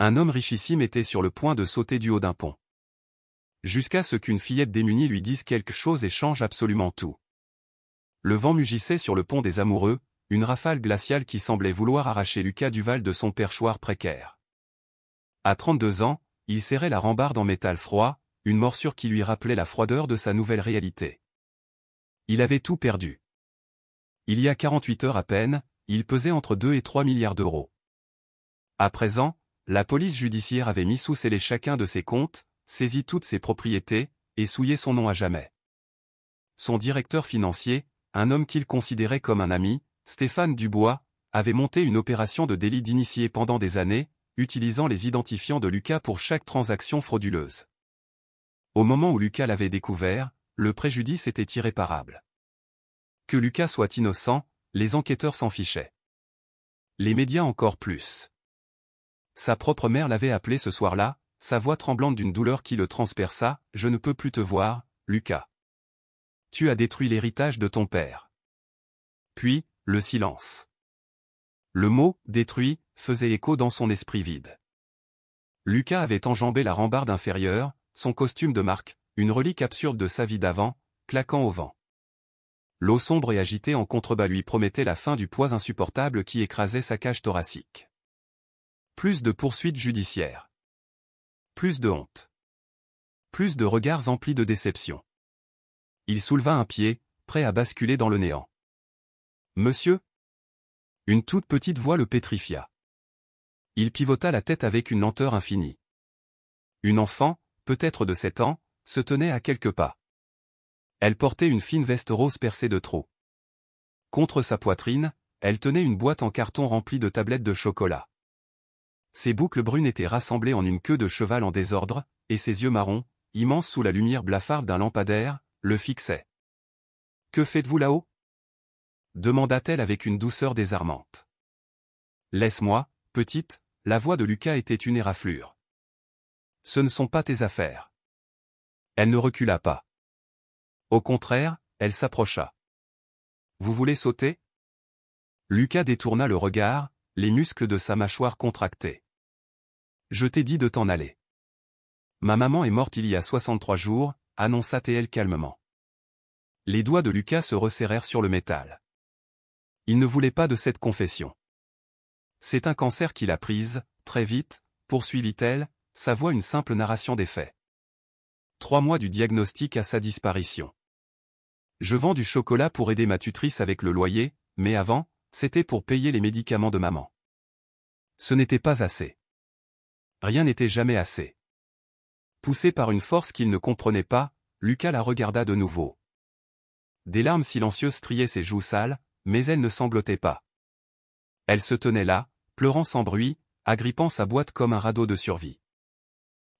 Un homme richissime était sur le point de sauter du haut d'un pont. Jusqu'à ce qu'une fillette démunie lui dise quelque chose et change absolument tout. Le vent mugissait sur le pont des amoureux, une rafale glaciale qui semblait vouloir arracher Lucas Duval de son perchoir précaire. À 32 ans, il serrait la rambarde en métal froid, une morsure qui lui rappelait la froideur de sa nouvelle réalité. Il avait tout perdu. Il y a 48 heures à peine, il pesait entre 2 et 3 milliards d'euros. À présent, la police judiciaire avait mis sous scellé chacun de ses comptes, saisi toutes ses propriétés, et souillé son nom à jamais. Son directeur financier, un homme qu'il considérait comme un ami, Stéphane Dubois, avait monté une opération de délit d'initié pendant des années, utilisant les identifiants de Lucas pour chaque transaction frauduleuse. Au moment où Lucas l'avait découvert, le préjudice était irréparable. Que Lucas soit innocent, les enquêteurs s'en fichaient. Les médias encore plus. Sa propre mère l'avait appelé ce soir-là, sa voix tremblante d'une douleur qui le transperça. « Je ne peux plus te voir, Lucas. Tu as détruit l'héritage de ton père. » Puis, le silence. Le mot « détruit » faisait écho dans son esprit vide. Lucas avait enjambé la rambarde inférieure, son costume de marque, une relique absurde de sa vie d'avant, claquant au vent. L'eau sombre et agitée en contrebas lui promettait la fin du poids insupportable qui écrasait sa cage thoracique. Plus de poursuites judiciaires. Plus de honte. Plus de regards emplis de déception. Il souleva un pied, prêt à basculer dans le néant. « Monsieur ?» Une toute petite voix le pétrifia. Il pivota la tête avec une lenteur infinie. Une enfant, peut-être de 7 ans, se tenait à quelques pas. Elle portait une fine veste rose percée de trous. Contre sa poitrine, elle tenait une boîte en carton remplie de tablettes de chocolat. Ses boucles brunes étaient rassemblées en une queue de cheval en désordre, et ses yeux marrons, immenses sous la lumière blafarde d'un lampadaire, le fixaient. « Que faites-vous là-haut » demanda-t-elle avec une douceur désarmante. « Laisse-moi, petite », la voix de Lucas était une éraflure. « Ce ne sont pas tes affaires. » Elle ne recula pas. Au contraire, elle s'approcha. « Vous voulez sauter » Lucas détourna le regard, les muscles de sa mâchoire contractés. « Je t'ai dit de t'en aller. »« Ma maman est morte il y a 63 jours, » annonça-t-elle calmement. Les doigts de Lucas se resserrèrent sur le métal. Il ne voulait pas de cette confession. « C'est un cancer qui l'a prise, très vite, » poursuivit-elle, sa voix une simple narration des faits. 3 mois du diagnostic à sa disparition. Je vends du chocolat pour aider ma tutrice avec le loyer, mais avant, c'était pour payer les médicaments de maman. Ce n'était pas assez. Rien n'était jamais assez. Poussé par une force qu'il ne comprenait pas, Lucas la regarda de nouveau. Des larmes silencieuses striaient ses joues sales, mais elle ne sanglotait pas. Elle se tenait là, pleurant sans bruit, agrippant sa boîte comme un radeau de survie.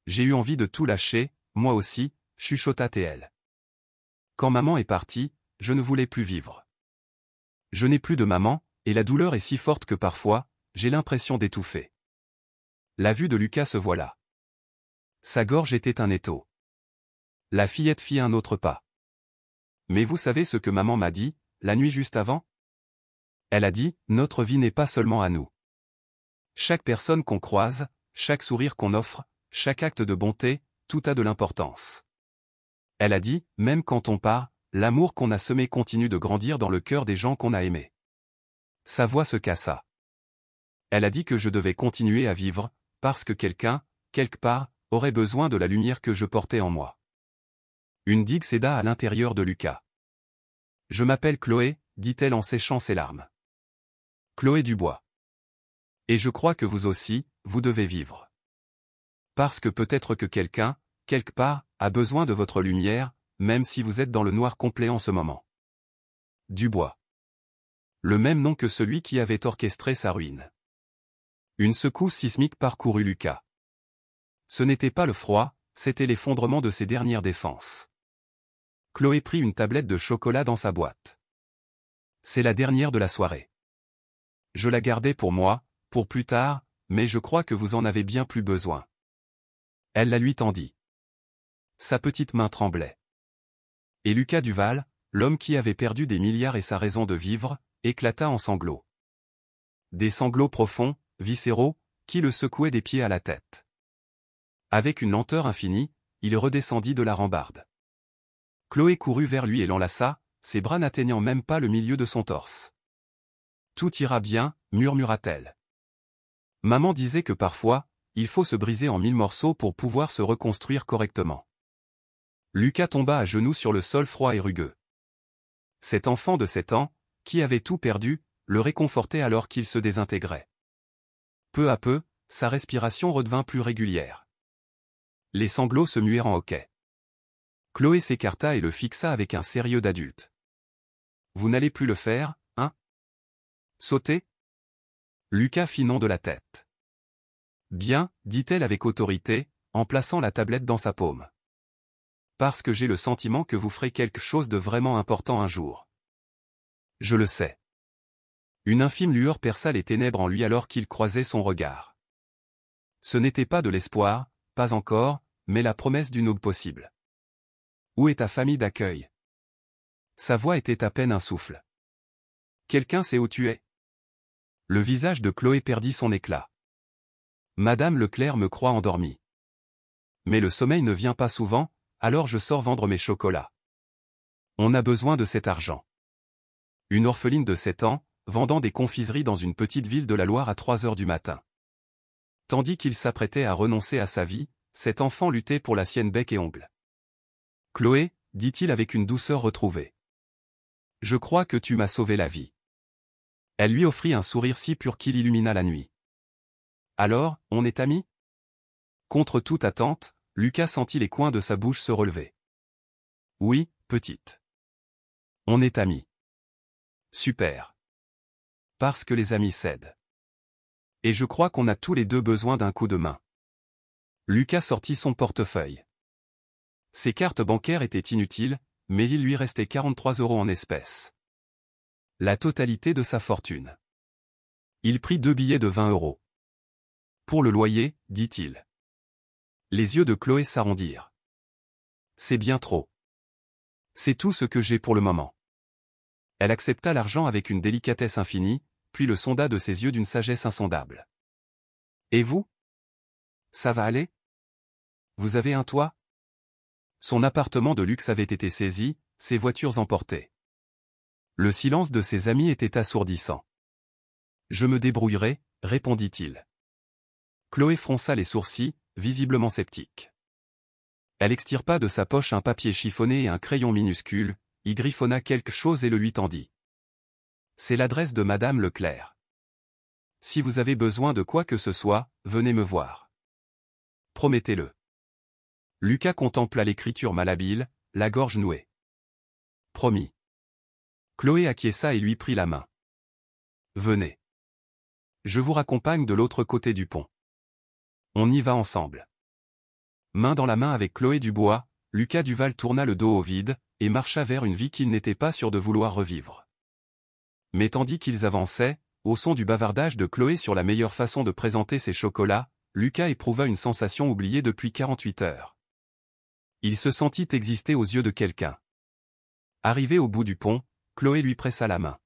J'ai eu envie de tout lâcher, moi aussi, chuchota-t-elle. Quand maman est partie, je ne voulais plus vivre. Je n'ai plus de maman, et la douleur est si forte que parfois, j'ai l'impression d'étouffer. La vue de Lucas se voila. Sa gorge était un étau. La fillette fit un autre pas. Mais vous savez ce que maman m'a dit, la nuit juste avant ? Elle a dit, notre vie n'est pas seulement à nous. Chaque personne qu'on croise, chaque sourire qu'on offre, chaque acte de bonté, tout a de l'importance. Elle a dit, même quand on part, l'amour qu'on a semé continue de grandir dans le cœur des gens qu'on a aimés. Sa voix se cassa. Elle a dit que je devais continuer à vivre, parce que quelqu'un, quelque part, aurait besoin de la lumière que je portais en moi. Une digue céda à l'intérieur de Lucas. Je m'appelle Chloé, dit-elle en séchant ses larmes. Chloé Dubois. Et je crois que vous aussi, vous devez vivre. Parce que peut-être que quelqu'un, quelque part, a besoin de votre lumière, même si vous êtes dans le noir complet en ce moment. Dubois. Le même nom que celui qui avait orchestré sa ruine. Une secousse sismique parcourut Lucas. Ce n'était pas le froid, c'était l'effondrement de ses dernières défenses. Chloé prit une tablette de chocolat dans sa boîte. C'est la dernière de la soirée. Je la gardais pour moi, pour plus tard, mais je crois que vous en avez bien plus besoin. Elle la lui tendit. Sa petite main tremblait. Et Lucas Duval, l'homme qui avait perdu des milliards et sa raison de vivre, éclata en sanglots. Des sanglots profonds, viscéraux, qui le secouait des pieds à la tête. Avec une lenteur infinie, il redescendit de la rambarde. Chloé courut vers lui et l'enlaça, ses bras n'atteignant même pas le milieu de son torse. « Tout ira bien, murmura-t-elle. Maman disait que parfois, il faut se briser en 1000 morceaux pour pouvoir se reconstruire correctement. » Lucas tomba à genoux sur le sol froid et rugueux. Cet enfant de 7 ans, qui avait tout perdu, le réconfortait alors qu'il se désintégrait. Peu à peu, sa respiration redevint plus régulière. Les sanglots se muèrent en hoquets. Chloé s'écarta et le fixa avec un sérieux d'adulte. « Vous n'allez plus le faire, hein? Sauter ?» Lucas fit non de la tête. « Bien, dit-elle avec autorité, en plaçant la tablette dans sa paume. Parce que j'ai le sentiment que vous ferez quelque chose de vraiment important un jour. Je le sais. » Une infime lueur perça les ténèbres en lui alors qu'il croisait son regard. Ce n'était pas de l'espoir, pas encore, mais la promesse d'une aube possible. « Où est ta famille d'accueil ?» Sa voix était à peine un souffle. « Quelqu'un sait où tu es ?» Le visage de Chloé perdit son éclat. « Madame Leclerc me croit endormie. Mais le sommeil ne vient pas souvent, alors je sors vendre mes chocolats. On a besoin de cet argent. » Une orpheline de 7 ans, vendant des confiseries dans une petite ville de la Loire à 3 heures du matin. Tandis qu'il s'apprêtait à renoncer à sa vie, cet enfant luttait pour la sienne bec et ongles. « Chloé, dit-il avec une douceur retrouvée. Je crois que tu m'as sauvé la vie. » Elle lui offrit un sourire si pur qu'il illumina la nuit. « Alors, on est amis ?» Contre toute attente, Lucas sentit les coins de sa bouche se relever. « Oui, petite. On est amis. » Super. Parce que les amis cèdent. Et je crois qu'on a tous les deux besoin d'un coup de main. Lucas sortit son portefeuille. Ses cartes bancaires étaient inutiles, mais il lui restait 43 € en espèces. La totalité de sa fortune. Il prit 2 billets de 20 €. Pour le loyer, dit-il. Les yeux de Chloé s'arrondirent. C'est bien trop. C'est tout ce que j'ai pour le moment. Elle accepta l'argent avec une délicatesse infinie, puis le sonda de ses yeux d'une sagesse insondable. Et vous? Ça va aller? Vous avez un toit? Son appartement de luxe avait été saisi, ses voitures emportées. Le silence de ses amis était assourdissant. Je me débrouillerai, répondit-il. Chloé fronça les sourcils, visiblement sceptique. Elle extirpa de sa poche un papier chiffonné et un crayon minuscule, y griffonna quelque chose et le lui tendit. C'est l'adresse de Madame Leclerc. Si vous avez besoin de quoi que ce soit, venez me voir. Promettez-le. Lucas contempla l'écriture malhabile, la gorge nouée. Promis. Chloé acquiesça et lui prit la main. Venez. Je vous raccompagne de l'autre côté du pont. On y va ensemble. Main dans la main avec Chloé Dubois, Lucas Duval tourna le dos au vide, et marcha vers une vie qu'il n'était pas sûr de vouloir revivre. Mais tandis qu'ils avançaient, au son du bavardage de Chloé sur la meilleure façon de présenter ses chocolats, Lucas éprouva une sensation oubliée depuis 48 heures. Il se sentit exister aux yeux de quelqu'un. Arrivé au bout du pont, Chloé lui pressa la main.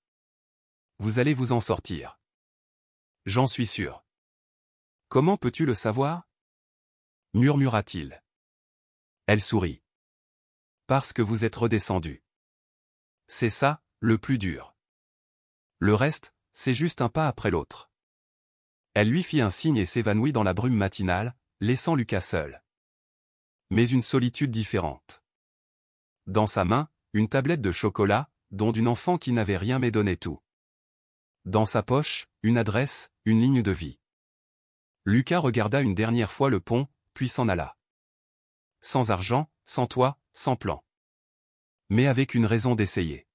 « Vous allez vous en sortir. J'en suis sûr. »« Comment peux-tu le savoir ?» murmura-t-il. Elle sourit. « Parce que vous êtes redescendu. C'est ça, le plus dur. Le reste, c'est juste un pas après l'autre. » Elle lui fit un signe et s'évanouit dans la brume matinale, laissant Lucas seul. Mais une solitude différente. Dans sa main, une tablette de chocolat, dont d'une enfant qui n'avait rien mais donnait tout. Dans sa poche, une adresse, une ligne de vie. Lucas regarda une dernière fois le pont, puis s'en alla. Sans argent, sans toit, sans plan. Mais avec une raison d'essayer.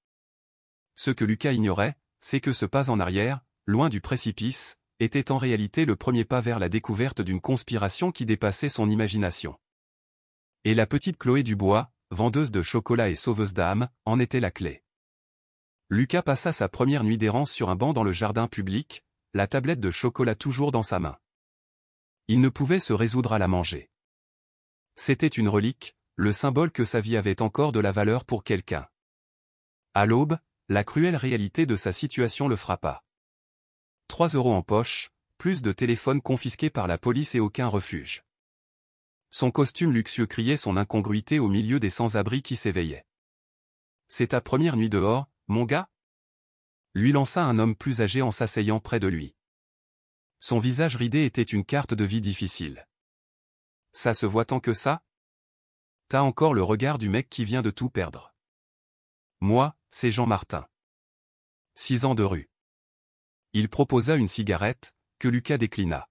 Ce que Lucas ignorait, c'est que ce pas en arrière, loin du précipice, était en réalité le premier pas vers la découverte d'une conspiration qui dépassait son imagination. Et la petite Chloé Dubois, vendeuse de chocolat et sauveuse d'âme, en était la clé. Lucas passa sa première nuit d'errance sur un banc dans le jardin public, la tablette de chocolat toujours dans sa main. Il ne pouvait se résoudre à la manger. C'était une relique, le symbole que sa vie avait encore de la valeur pour quelqu'un. À l'aube, la cruelle réalité de sa situation le frappa. 3 € en poche, plus de téléphones confisqués par la police et aucun refuge. Son costume luxueux criait son incongruité au milieu des sans-abri qui s'éveillaient. « C'est ta première nuit dehors, mon gars ?» lui lança un homme plus âgé en s'asseyant près de lui. Son visage ridé était une carte de vie difficile. « Ça se voit tant que ça ? T'as encore le regard du mec qui vient de tout perdre. » Moi, c'est Jean Martin. 6 ans de rue. Il proposa une cigarette, que Lucas déclina.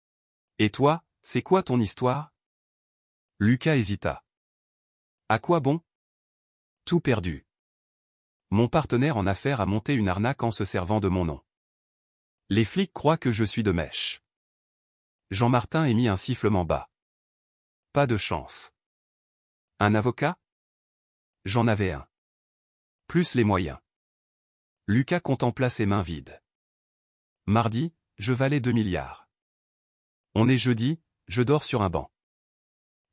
« Et toi, c'est quoi ton histoire ?» Lucas hésita. « À quoi bon ? Tout perdu. Mon partenaire en affaires a monté une arnaque en se servant de mon nom. Les flics croient que je suis de mèche. » Jean Martin émit un sifflement bas. « Pas de chance. Un avocat ? J'en avais un. Plus les moyens. » Lucas contempla ses mains vides. « Mardi, je valais 2 milliards. On est jeudi, je dors sur un banc.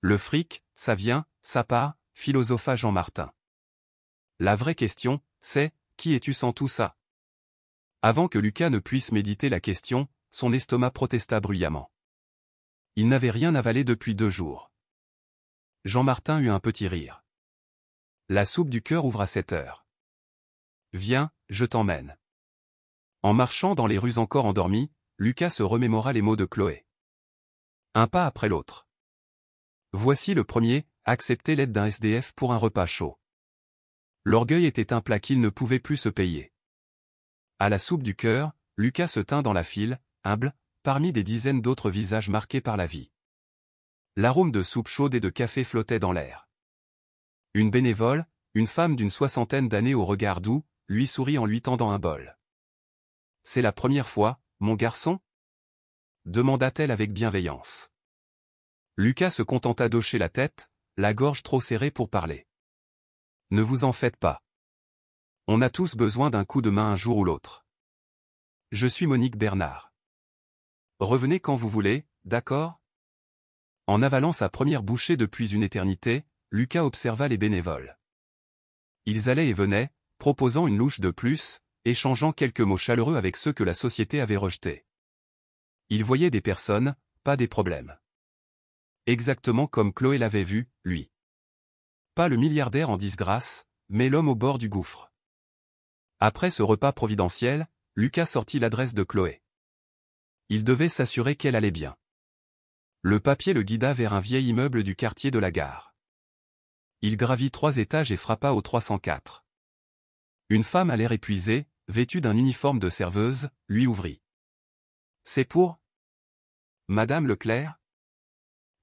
Le fric, ça vient, ça part, philosopha Jean Martin. La vraie question, c'est, qui es-tu sans tout ça ? » Avant que Lucas ne puisse méditer la question, son estomac protesta bruyamment. Il n'avait rien avalé depuis 2 jours. Jean Martin eut un petit rire. La soupe du cœur ouvre à 7 heures. Viens, je t'emmène. En marchant dans les rues encore endormies, Lucas se remémora les mots de Chloé. Un pas après l'autre. Voici le premier, accepter l'aide d'un SDF pour un repas chaud. L'orgueil était un plat qu'il ne pouvait plus se payer. À la soupe du cœur, Lucas se tint dans la file, humble, parmi des dizaines d'autres visages marqués par la vie. L'arôme de soupe chaude et de café flottait dans l'air. Une bénévole, une femme d'une 60aine d'années au regard doux, lui sourit en lui tendant un bol. « C'est la première fois, mon garçon ? » demanda-t-elle avec bienveillance. Lucas se contenta d'hocher la tête, la gorge trop serrée pour parler. « Ne vous en faites pas. On a tous besoin d'un coup de main un jour ou l'autre. Je suis Monique Bernard. Revenez quand vous voulez, d'accord ? » En avalant sa première bouchée depuis une éternité, Lucas observa les bénévoles. Ils allaient et venaient, proposant une louche de plus, échangeant quelques mots chaleureux avec ceux que la société avait rejetés. Il voyait des personnes, pas des problèmes. Exactement comme Chloé l'avait vu, lui. Pas le milliardaire en disgrâce, mais l'homme au bord du gouffre. Après ce repas providentiel, Lucas sortit l'adresse de Chloé. Il devait s'assurer qu'elle allait bien. Le papier le guida vers un vieil immeuble du quartier de la Gare. Il gravit 3 étages et frappa au 304. Une femme à l'air épuisé, vêtue d'un uniforme de serveuse, lui ouvrit. « C'est pour ? Madame Leclerc ?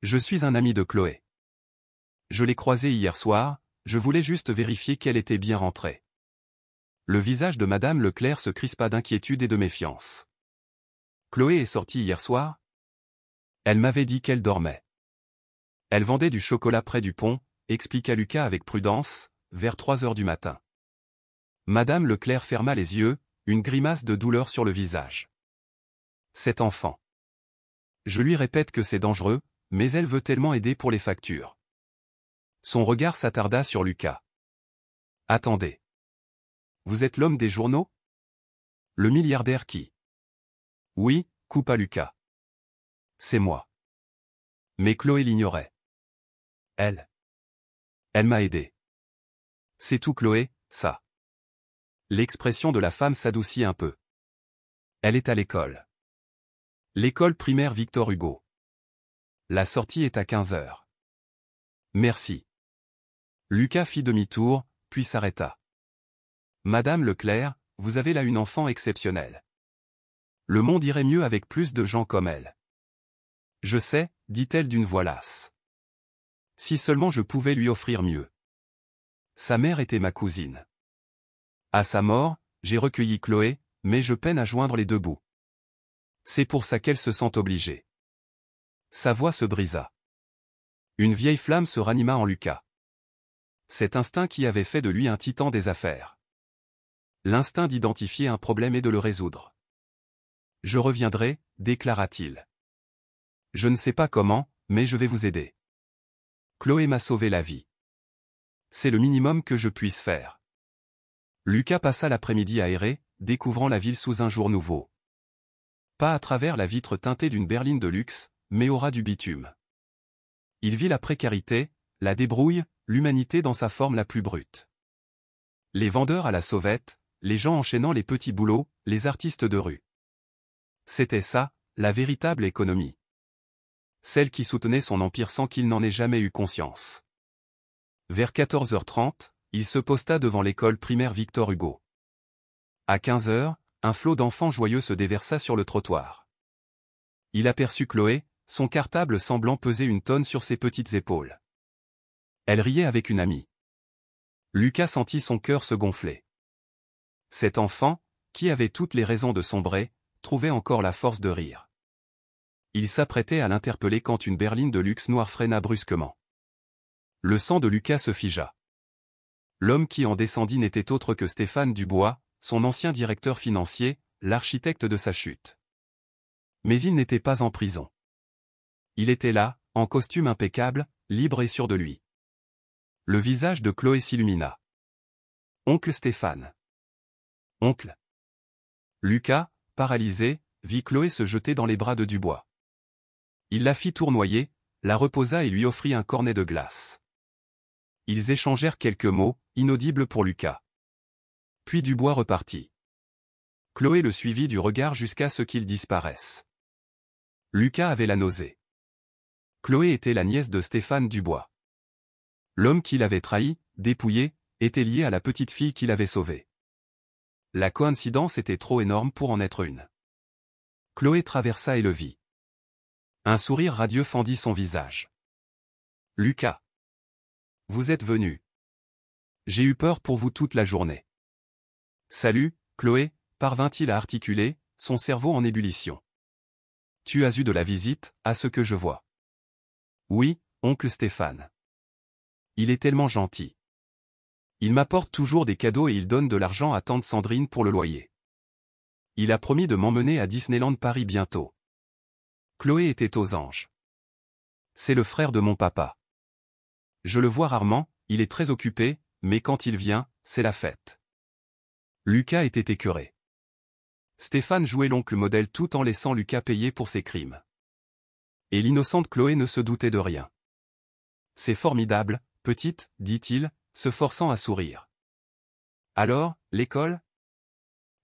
Je suis un ami de Chloé. Je l'ai croisée hier soir, je voulais juste vérifier qu'elle était bien rentrée. » Le visage de Madame Leclerc se crispa d'inquiétude et de méfiance. « Chloé est sortie hier soir ? Elle m'avait dit qu'elle dormait. Elle vendait du chocolat près du pont, expliqua Lucas avec prudence, vers 3 heures du matin. » Madame Leclerc ferma les yeux, une grimace de douleur sur le visage. « Cet enfant. Je lui répète que c'est dangereux, mais elle veut tellement aider pour les factures. » Son regard s'attarda sur Lucas. « Attendez. Vous êtes l'homme des journaux ? Le milliardaire qui ? » « Oui, » coupa Lucas. « C'est moi. » Mais Chloé l'ignorait. « Elle m'a aidé. » « C'est tout Chloé, ça. » L'expression de la femme s'adoucit un peu. « Elle est à l'école. L'école primaire Victor Hugo. La sortie est à 15 heures. » « Merci. » Lucas fit demi-tour, puis s'arrêta. « Madame Leclerc, vous avez là une enfant exceptionnelle. Le monde irait mieux avec plus de gens comme elle. »« Je sais, » dit-elle d'une voix lasse. « Si seulement je pouvais lui offrir mieux. » Sa mère était ma cousine. À sa mort, j'ai recueilli Chloé, mais je peine à joindre les 2 bouts. C'est pour ça qu'elle se sent obligée. Sa voix se brisa. Une vieille flamme se ranima en Lucas. Cet instinct qui avait fait de lui un titan des affaires. L'instinct d'identifier un problème et de le résoudre. « Je reviendrai, » déclara-t-il. « Je ne sais pas comment, mais je vais vous aider. Chloé m'a sauvé la vie. C'est le minimum que je puisse faire. » Lucas passa l'après-midi aéré, découvrant la ville sous un jour nouveau. Pas à travers la vitre teintée d'une berline de luxe, mais au ras du bitume. Il vit la précarité, la débrouille, l'humanité dans sa forme la plus brute. Les vendeurs à la sauvette, les gens enchaînant les petits boulots, les artistes de rue. C'était ça, la véritable économie. Celle qui soutenait son empire sans qu'il n'en ait jamais eu conscience. Vers 14h30, il se posta devant l'école primaire Victor Hugo. À 15h, un flot d'enfants joyeux se déversa sur le trottoir. Il aperçut Chloé, son cartable semblant peser une tonne sur ses petites épaules. Elle riait avec une amie. Lucas sentit son cœur se gonfler. Cet enfant, qui avait toutes les raisons de sombrer, trouvait encore la force de rire. Il s'apprêtait à l'interpeller quand une berline de luxe noire freina brusquement. Le sang de Lucas se figea. L'homme qui en descendit n'était autre que Stéphane Dubois, son ancien directeur financier, l'architecte de sa chute. Mais il n'était pas en prison. Il était là, en costume impeccable, libre et sûr de lui. Le visage de Chloé s'illumina. Oncle Stéphane. Oncle. Lucas, paralysé, vit Chloé se jeter dans les bras de Dubois. Il la fit tournoyer, la reposa et lui offrit un cornet de glace. Ils échangèrent quelques mots, inaudibles pour Lucas. Puis Dubois repartit. Chloé le suivit du regard jusqu'à ce qu'il disparaisse. Lucas avait la nausée. Chloé était la nièce de Stéphane Dubois. L'homme qui l'avait trahi, dépouillé, était lié à la petite fille qui l'avait sauvée. La coïncidence était trop énorme pour en être une. Chloé traversa et le vit. Un sourire radieux fendit son visage. Lucas. Vous êtes venu. J'ai eu peur pour vous toute la journée. Salut, Chloé, parvint-il à articuler, son cerveau en ébullition. Tu as eu de la visite, à ce que je vois. Oui, oncle Stéphane. Il est tellement gentil. Il m'apporte toujours des cadeaux et il donne de l'argent à tante Sandrine pour le loyer. Il a promis de m'emmener à Disneyland Paris bientôt. Chloé était aux anges. C'est le frère de mon papa. Je le vois rarement, il est très occupé, mais quand il vient, c'est la fête. Lucas était écœuré. Stéphane jouait l'oncle modèle tout en laissant Lucas payer pour ses crimes. Et l'innocente Chloé ne se doutait de rien. C'est formidable, petite, dit-il, se forçant à sourire. Alors, l'école ?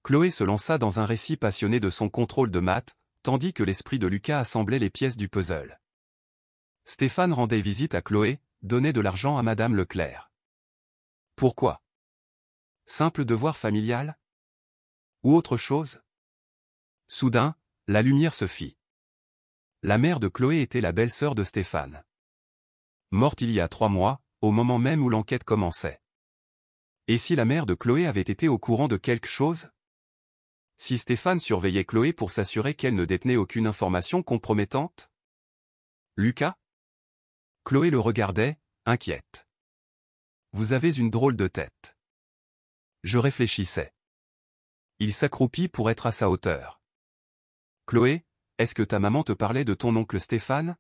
Chloé se lança dans un récit passionné de son contrôle de maths, tandis que l'esprit de Lucas assemblait les pièces du puzzle. Stéphane rendait visite à Chloé, donnait de l'argent à Madame Leclerc. Pourquoi ? Simple devoir familial ? Ou autre chose ? Soudain, la lumière se fit. La mère de Chloé était la belle-sœur de Stéphane. Morte il y a 3 mois, au moment même où l'enquête commençait. Et si la mère de Chloé avait été au courant de quelque chose ? Si Stéphane surveillait Chloé pour s'assurer qu'elle ne détenait aucune information compromettante ? Lucas ? Chloé le regardait, inquiète. Vous avez une drôle de tête. Je réfléchissais. Il s'accroupit pour être à sa hauteur. Chloé, est-ce que ta maman te parlait de ton oncle Stéphane ?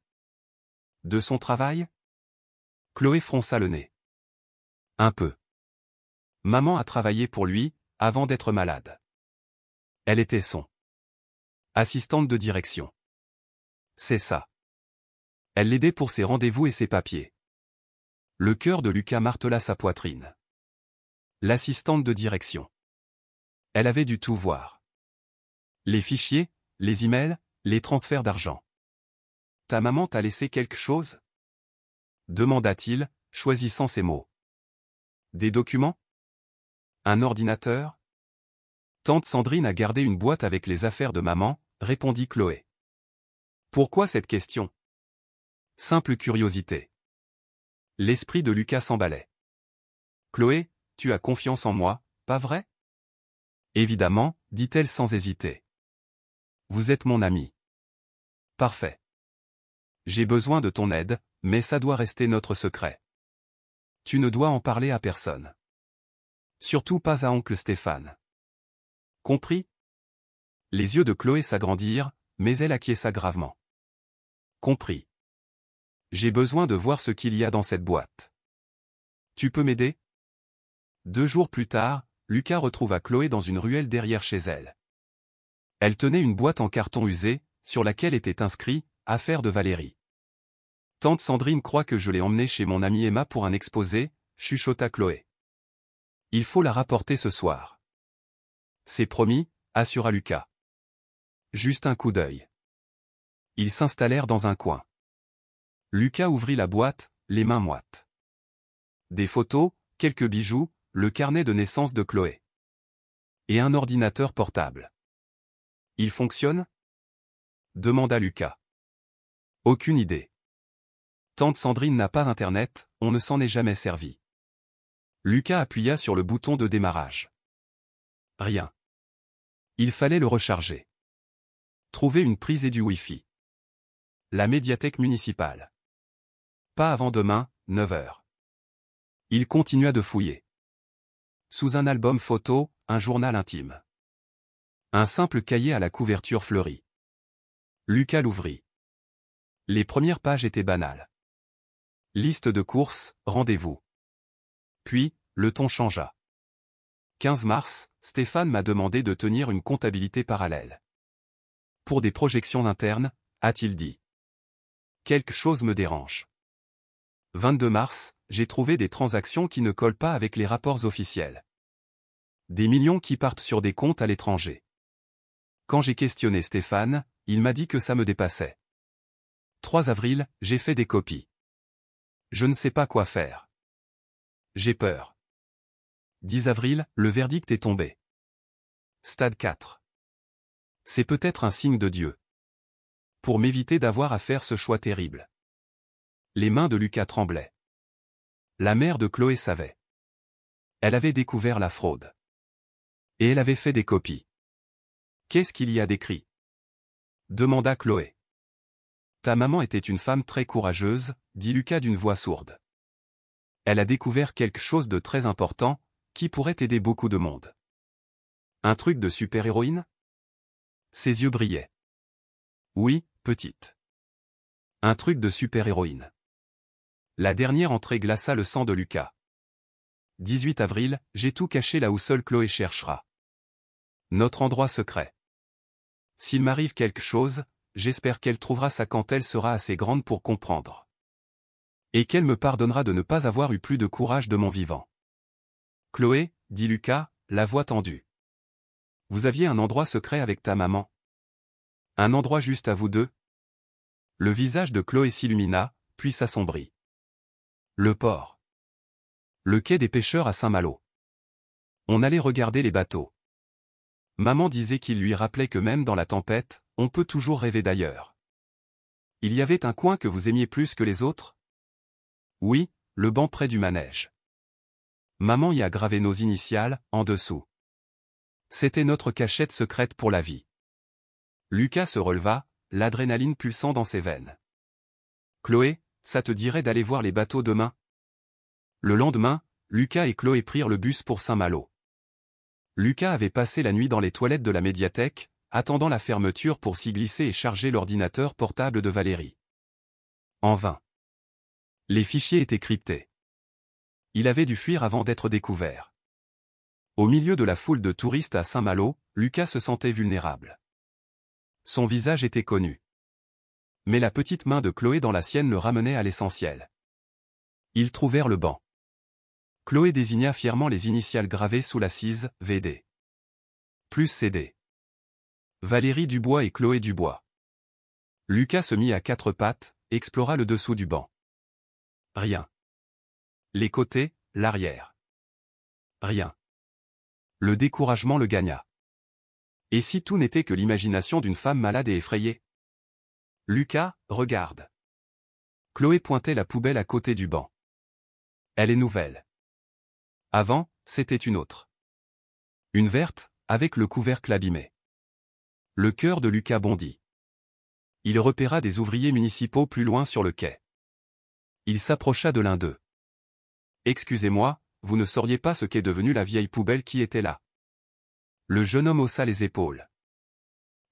De son travail ? Chloé fronça le nez. Un peu. Maman a travaillé pour lui, avant d'être malade. Elle était son assistante de direction. C'est ça. Elle l'aidait pour ses rendez-vous et ses papiers. Le cœur de Lucas martela sa poitrine. L'assistante de direction. Elle avait dû tout voir. Les fichiers, les emails, les transferts d'argent. Ta maman t'a laissé quelque chose ? Demanda-t-il, choisissant ses mots. Des documents ? Un ordinateur ? Tante Sandrine a gardé une boîte avec les affaires de maman, répondit Chloé. Pourquoi cette question ? Simple curiosité. L'esprit de Lucas s'emballait. Chloé, tu as confiance en moi, pas vrai ? Évidemment, dit-elle sans hésiter. Vous êtes mon ami. Parfait. J'ai besoin de ton aide, mais ça doit rester notre secret. Tu ne dois en parler à personne. Surtout pas à oncle Stéphane. Compris ? Les yeux de Chloé s'agrandirent, mais elle acquiesça gravement. Compris. J'ai besoin de voir ce qu'il y a dans cette boîte. Tu peux m'aider ? 2 jours plus tard, Lucas retrouva Chloé dans une ruelle derrière chez elle. Elle tenait une boîte en carton usé, sur laquelle était inscrit « Affaire de Valérie ». Tante Sandrine croit que je l'ai emmenée chez mon amie Emma pour un exposé, chuchota Chloé. Il faut la rapporter ce soir. C'est promis, assura Lucas. Juste un coup d'œil. Ils s'installèrent dans un coin. Lucas ouvrit la boîte, les mains moites. Des photos, quelques bijoux, le carnet de naissance de Chloé. Et un ordinateur portable. Il fonctionne ? Demanda Lucas. Aucune idée. Tante Sandrine n'a pas Internet, on ne s'en est jamais servi. Lucas appuya sur le bouton de démarrage. Rien. Il fallait le recharger. Trouver une prise et du Wi-Fi. La médiathèque municipale. Pas avant demain, 9 h. Il continua de fouiller. Sous un album photo, un journal intime. Un simple cahier à la couverture fleurie. Lucas l'ouvrit. Les premières pages étaient banales. Liste de courses, rendez-vous. Puis, le ton changea. 15 mars, Stéphane m'a demandé de tenir une comptabilité parallèle. Pour des projections internes, a-t-il dit. Quelque chose me dérange. 22 mars, j'ai trouvé des transactions qui ne collent pas avec les rapports officiels. Des millions qui partent sur des comptes à l'étranger. Quand j'ai questionné Stéphane, il m'a dit que ça me dépassait. 3 avril, j'ai fait des copies. Je ne sais pas quoi faire. J'ai peur. 10 avril, le verdict est tombé. Stade 4. C'est peut-être un signe de Dieu. Pour m'éviter d'avoir à faire ce choix terrible. Les mains de Lucas tremblaient. La mère de Chloé savait. Elle avait découvert la fraude. Et elle avait fait des copies. Qu'est-ce qu'il y a d'écrit ? Demanda Chloé. Ta maman était une femme très courageuse, dit Lucas d'une voix sourde. Elle a découvert quelque chose de très important, qui pourrait aider beaucoup de monde. Un truc de super-héroïne ? Ses yeux brillaient. Oui, petite. Un truc de super-héroïne. La dernière entrée glaça le sang de Lucas. 18 avril, j'ai tout caché là où seule Chloé cherchera. Notre endroit secret. S'il m'arrive quelque chose, j'espère qu'elle trouvera ça quand elle sera assez grande pour comprendre. Et qu'elle me pardonnera de ne pas avoir eu plus de courage de mon vivant. Chloé, dit Lucas, la voix tendue. Vous aviez un endroit secret avec ta maman. Un endroit juste à vous deux ? Le visage de Chloé s'illumina, puis s'assombrit. Le port. Le quai des pêcheurs à Saint-Malo. On allait regarder les bateaux. Maman disait qu'il lui rappelait que même dans la tempête, on peut toujours rêver d'ailleurs. Il y avait un coin que vous aimiez plus que les autres ? Oui, le banc près du manège. Maman y a gravé nos initiales, en dessous. C'était notre cachette secrète pour la vie. Lucas se releva, l'adrénaline pulsant dans ses veines. Chloé, ça te dirait d'aller voir les bateaux demain ? Le lendemain, Lucas et Chloé prirent le bus pour Saint-Malo. Lucas avait passé la nuit dans les toilettes de la médiathèque, attendant la fermeture pour s'y glisser et charger l'ordinateur portable de Valérie. En vain. Les fichiers étaient cryptés. Il avait dû fuir avant d'être découvert. Au milieu de la foule de touristes à Saint-Malo, Lucas se sentait vulnérable. Son visage était connu. Mais la petite main de Chloé dans la sienne le ramenait à l'essentiel. Ils trouvèrent le banc. Chloé désigna fièrement les initiales gravées sous l'assise, VD. Plus CD. Valérie Dubois et Chloé Dubois. Lucas se mit à 4 pattes, explora le dessous du banc. Rien. Les côtés, l'arrière. Rien. Le découragement le gagna. Et si tout n'était que l'imagination d'une femme malade et effrayée ? Lucas, regarde. Chloé pointait la poubelle à côté du banc. Elle est nouvelle. Avant, c'était une autre. Une verte, avec le couvercle abîmé. Le cœur de Lucas bondit. Il repéra des ouvriers municipaux plus loin sur le quai. Il s'approcha de l'un d'eux. Excusez-moi, vous ne sauriez pas ce qu'est devenue la vieille poubelle qui était là. Le jeune homme haussa les épaules.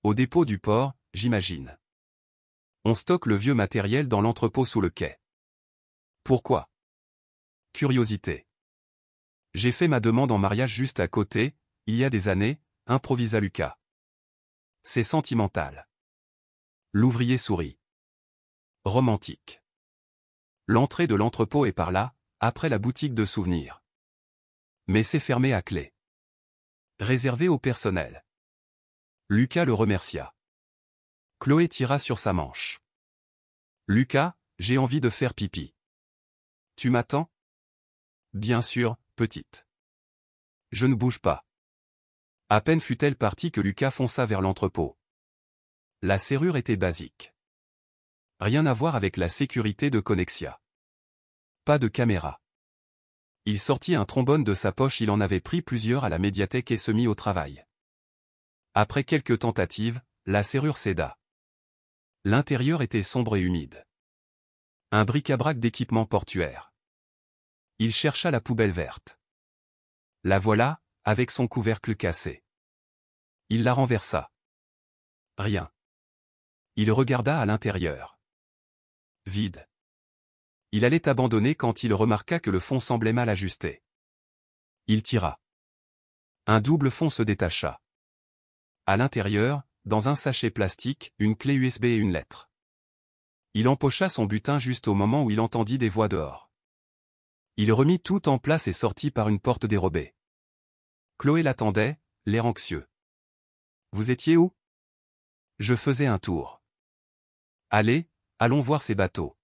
Au dépôt du port, j'imagine. On stocke le vieux matériel dans l'entrepôt sous le quai. Pourquoi ? Curiosité. J'ai fait ma demande en mariage juste à côté, il y a des années, improvisa Lucas. C'est sentimental. L'ouvrier sourit. Romantique. L'entrée de l'entrepôt est par là, après la boutique de souvenirs. Mais c'est fermé à clé. Réservé au personnel. Lucas le remercia. Chloé tira sur sa manche. Lucas, j'ai envie de faire pipi. Tu m'attends? Bien sûr, petite. Je ne bouge pas. À peine fut-elle partie que Lucas fonça vers l'entrepôt. La serrure était basique. Rien à voir avec la sécurité de Connexia. Pas de caméra. Il sortit un trombone de sa poche, il en avait pris plusieurs à la médiathèque et se mit au travail. Après quelques tentatives, la serrure céda. L'intérieur était sombre et humide. Un bric-à-brac d'équipement portuaire. Il chercha la poubelle verte. La voilà, avec son couvercle cassé. Il la renversa. Rien. Il regarda à l'intérieur. Vide. Il allait abandonner quand il remarqua que le fond semblait mal ajusté. Il tira. Un double fond se détacha. À l'intérieur, dans un sachet plastique, une clé USB et une lettre. Il empocha son butin juste au moment où il entendit des voix dehors. Il remit tout en place et sortit par une porte dérobée. Chloé l'attendait, l'air anxieux. Vous étiez où? Je faisais un tour. Allez, allons voir ces bateaux.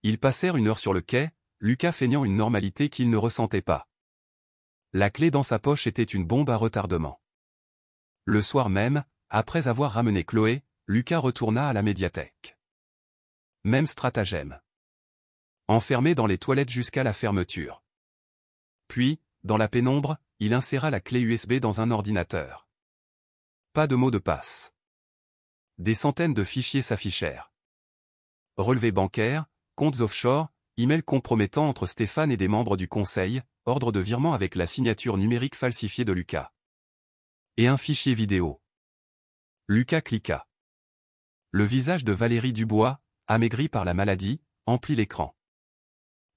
Ils passèrent une heure sur le quai, Lucas feignant une normalité qu'il ne ressentait pas. La clé dans sa poche était une bombe à retardement. Le soir même, après avoir ramené Chloé, Lucas retourna à la médiathèque. Même stratagème. Enfermé dans les toilettes jusqu'à la fermeture. Puis, dans la pénombre, il inséra la clé USB dans un ordinateur. Pas de mot de passe. Des centaines de fichiers s'affichèrent. Relevés bancaires, comptes offshore, emails compromettants entre Stéphane et des membres du conseil, ordre de virement avec la signature numérique falsifiée de Lucas. Et un fichier vidéo. Lucas cliqua. Le visage de Valérie Dubois, amaigri par la maladie, emplit l'écran.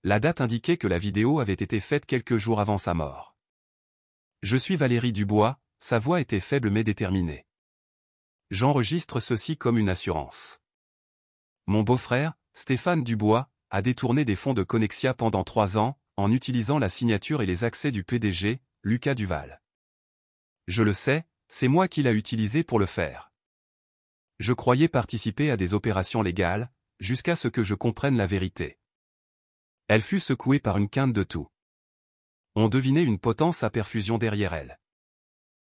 La date indiquait que la vidéo avait été faite quelques jours avant sa mort. Je suis Valérie Dubois, sa voix était faible mais déterminée. J'enregistre ceci comme une assurance. Mon beau-frère, Stéphane Dubois, a détourné des fonds de Connexia pendant 3 ans, en utilisant la signature et les accès du PDG, Lucas Duval. Je le sais, c'est moi qui l'ai utilisé pour le faire. Je croyais participer à des opérations légales, jusqu'à ce que je comprenne la vérité. Elle fut secouée par une quinte de tout. On devinait une potence à perfusion derrière elle.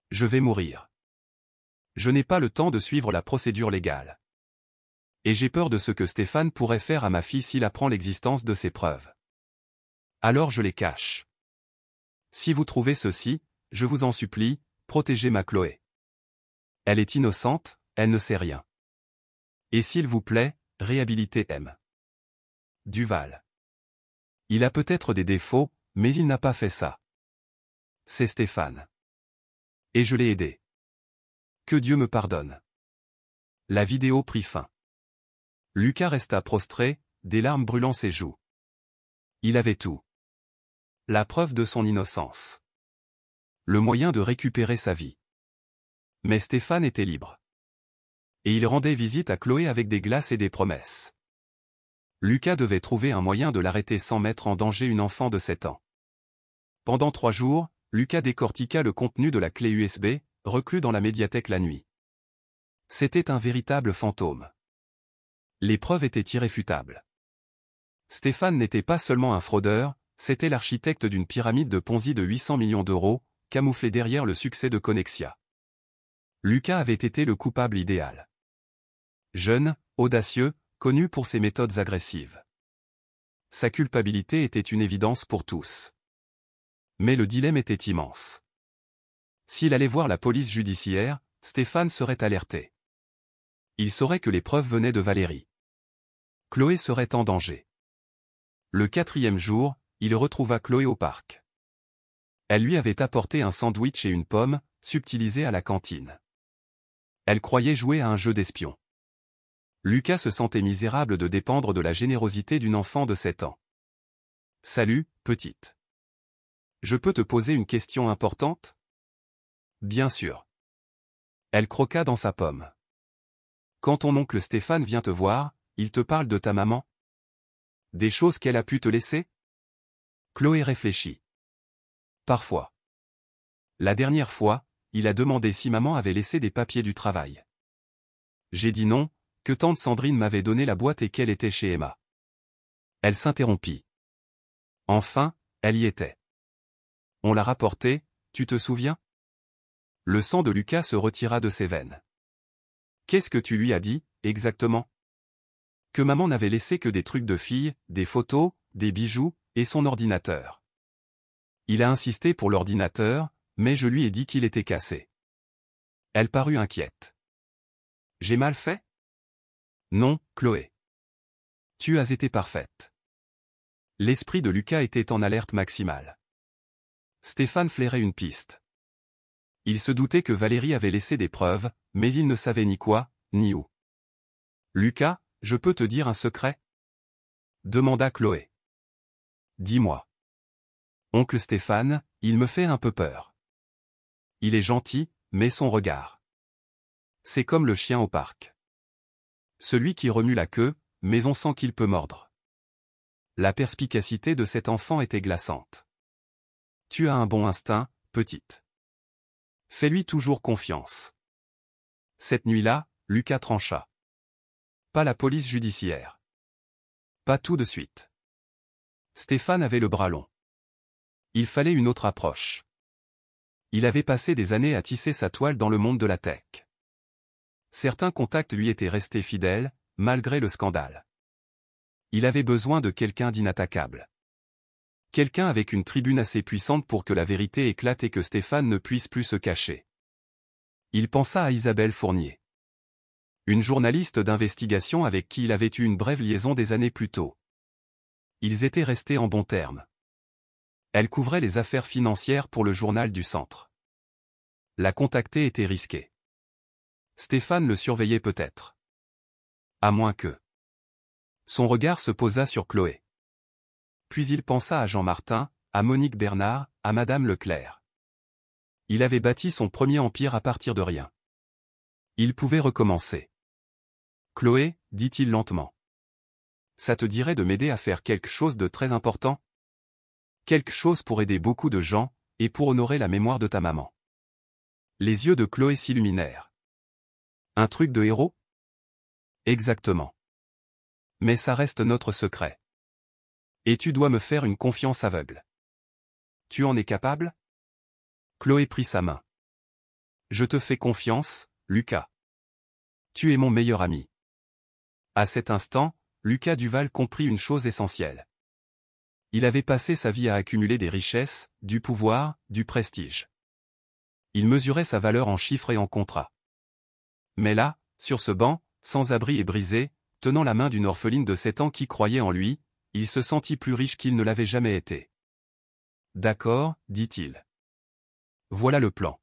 Je vais mourir. Je n'ai pas le temps de suivre la procédure légale. Et j'ai peur de ce que Stéphane pourrait faire à ma fille s'il apprend l'existence de ces preuves. Alors je les cache. Si vous trouvez ceci, je vous en supplie, protégez ma Chloé. Elle est innocente, elle ne sait rien. Et s'il vous plaît, réhabilitez M. Duval. Il a peut-être des défauts, mais il n'a pas fait ça. C'est Stéphane. Et je l'ai aidé. Que Dieu me pardonne. La vidéo prit fin. Lucas resta prostré, des larmes brûlant ses joues. Il avait tout. La preuve de son innocence. Le moyen de récupérer sa vie. Mais Stéphane était libre. Et il rendait visite à Chloé avec des glaces et des promesses. Lucas devait trouver un moyen de l'arrêter sans mettre en danger une enfant de 7 ans. Pendant 3 jours, Lucas décortiqua le contenu de la clé USB, reclus dans la médiathèque la nuit. C'était un véritable fantôme. Les preuves étaient irréfutables. Stéphane n'était pas seulement un fraudeur, c'était l'architecte d'une pyramide de Ponzi de 800 millions d'euros, camouflée derrière le succès de Connexia. Lucas avait été le coupable idéal. Jeune, audacieux, connu pour ses méthodes agressives. Sa culpabilité était une évidence pour tous. Mais le dilemme était immense. S'il allait voir la police judiciaire, Stéphane serait alerté. Il saurait que les preuves venaient de Valérie. Chloé serait en danger. Le 4e jour, il retrouva Chloé au parc. Elle lui avait apporté un sandwich et une pomme, subtilisés à la cantine. Elle croyait jouer à un jeu d'espion. Lucas se sentait misérable de dépendre de la générosité d'une enfant de 7 ans. « Salut, petite. Je peux te poser une question importante? » Bien sûr. Elle croqua dans sa pomme. Quand ton oncle Stéphane vient te voir, il te parle de ta maman? Des choses qu'elle a pu te laisser? Chloé réfléchit. Parfois. La dernière fois, il a demandé si maman avait laissé des papiers du travail. J'ai dit non, que tante Sandrine m'avait donné la boîte et qu'elle était chez Emma. Elle s'interrompit. Enfin, elle y était. On l'a rapportée, tu te souviens? Le sang de Lucas se retira de ses veines. Qu'est-ce que tu lui as dit, exactement? Que maman n'avait laissé que des trucs de fille, des photos, des bijoux, et son ordinateur. Il a insisté pour l'ordinateur, mais je lui ai dit qu'il était cassé. Elle parut inquiète. J'ai mal fait? Non, Chloé. Tu as été parfaite. L'esprit de Lucas était en alerte maximale. Stéphane flairait une piste. Il se doutait que Valérie avait laissé des preuves, mais il ne savait ni quoi, ni où. Lucas, je peux te dire un secret? Demanda Chloé. Dis-moi. Oncle Stéphane, il me fait un peu peur. Il est gentil, mais son regard. C'est comme le chien au parc. Celui qui remue la queue, mais on sent qu'il peut mordre. La perspicacité de cet enfant était glaçante. Tu as un bon instinct, petite. Fais-lui toujours confiance. Cette nuit-là, Lucas trancha. Pas la police judiciaire. Pas tout de suite. Stéphane avait le bras long. Il fallait une autre approche. Il avait passé des années à tisser sa toile dans le monde de la tech. Certains contacts lui étaient restés fidèles, malgré le scandale. Il avait besoin de quelqu'un d'inattaquable. Quelqu'un avec une tribune assez puissante pour que la vérité éclate et que Stéphane ne puisse plus se cacher. Il pensa à Isabelle Fournier. Une journaliste d'investigation avec qui il avait eu une brève liaison des années plus tôt. Ils étaient restés en bons termes. Elle couvrait les affaires financières pour le journal du centre. La contacter était risqué. Stéphane le surveillait peut-être. À moins que... Son regard se posa sur Chloé. Puis il pensa à Jean Martin, à Monique Bernard, à Madame Leclerc. Il avait bâti son premier empire à partir de rien. Il pouvait recommencer. Chloé, dit-il lentement. Ça te dirait de m'aider à faire quelque chose de très important? Quelque chose pour aider beaucoup de gens, et pour honorer la mémoire de ta maman. Les yeux de Chloé s'illuminèrent. Un truc de héros? Exactement. Mais ça reste notre secret. Et tu dois me faire une confiance aveugle. Tu en es capable? Chloé prit sa main. Je te fais confiance, Lucas. Tu es mon meilleur ami. À cet instant, Lucas Duval comprit une chose essentielle. Il avait passé sa vie à accumuler des richesses, du pouvoir, du prestige. Il mesurait sa valeur en chiffres et en contrats. Mais là, sur ce banc, sans abri et brisé, tenant la main d'une orpheline de 7 ans qui croyait en lui, il se sentit plus riche qu'il ne l'avait jamais été. D'accord, dit-il. Voilà le plan.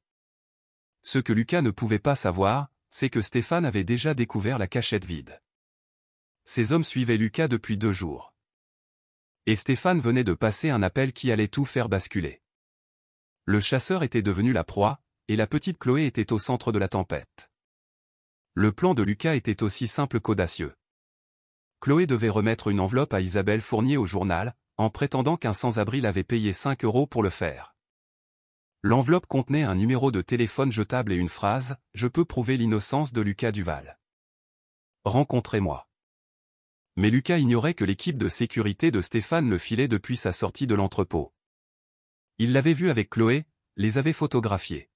Ce que Lucas ne pouvait pas savoir, c'est que Stéphane avait déjà découvert la cachette vide. Ces hommes suivaient Lucas depuis 2 jours. Et Stéphane venait de passer un appel qui allait tout faire basculer. Le chasseur était devenu la proie, et la petite Chloé était au centre de la tempête. Le plan de Lucas était aussi simple qu'audacieux. Chloé devait remettre une enveloppe à Isabelle Fournier au journal, en prétendant qu'un sans-abri l'avait payé 5 € pour le faire. L'enveloppe contenait un numéro de téléphone jetable et une phrase « Je peux prouver l'innocence de Lucas Duval. Rencontrez-moi ». Mais Lucas ignorait que l'équipe de sécurité de Stéphane le filait depuis sa sortie de l'entrepôt. Il l'avait vu avec Chloé, les avait photographiés.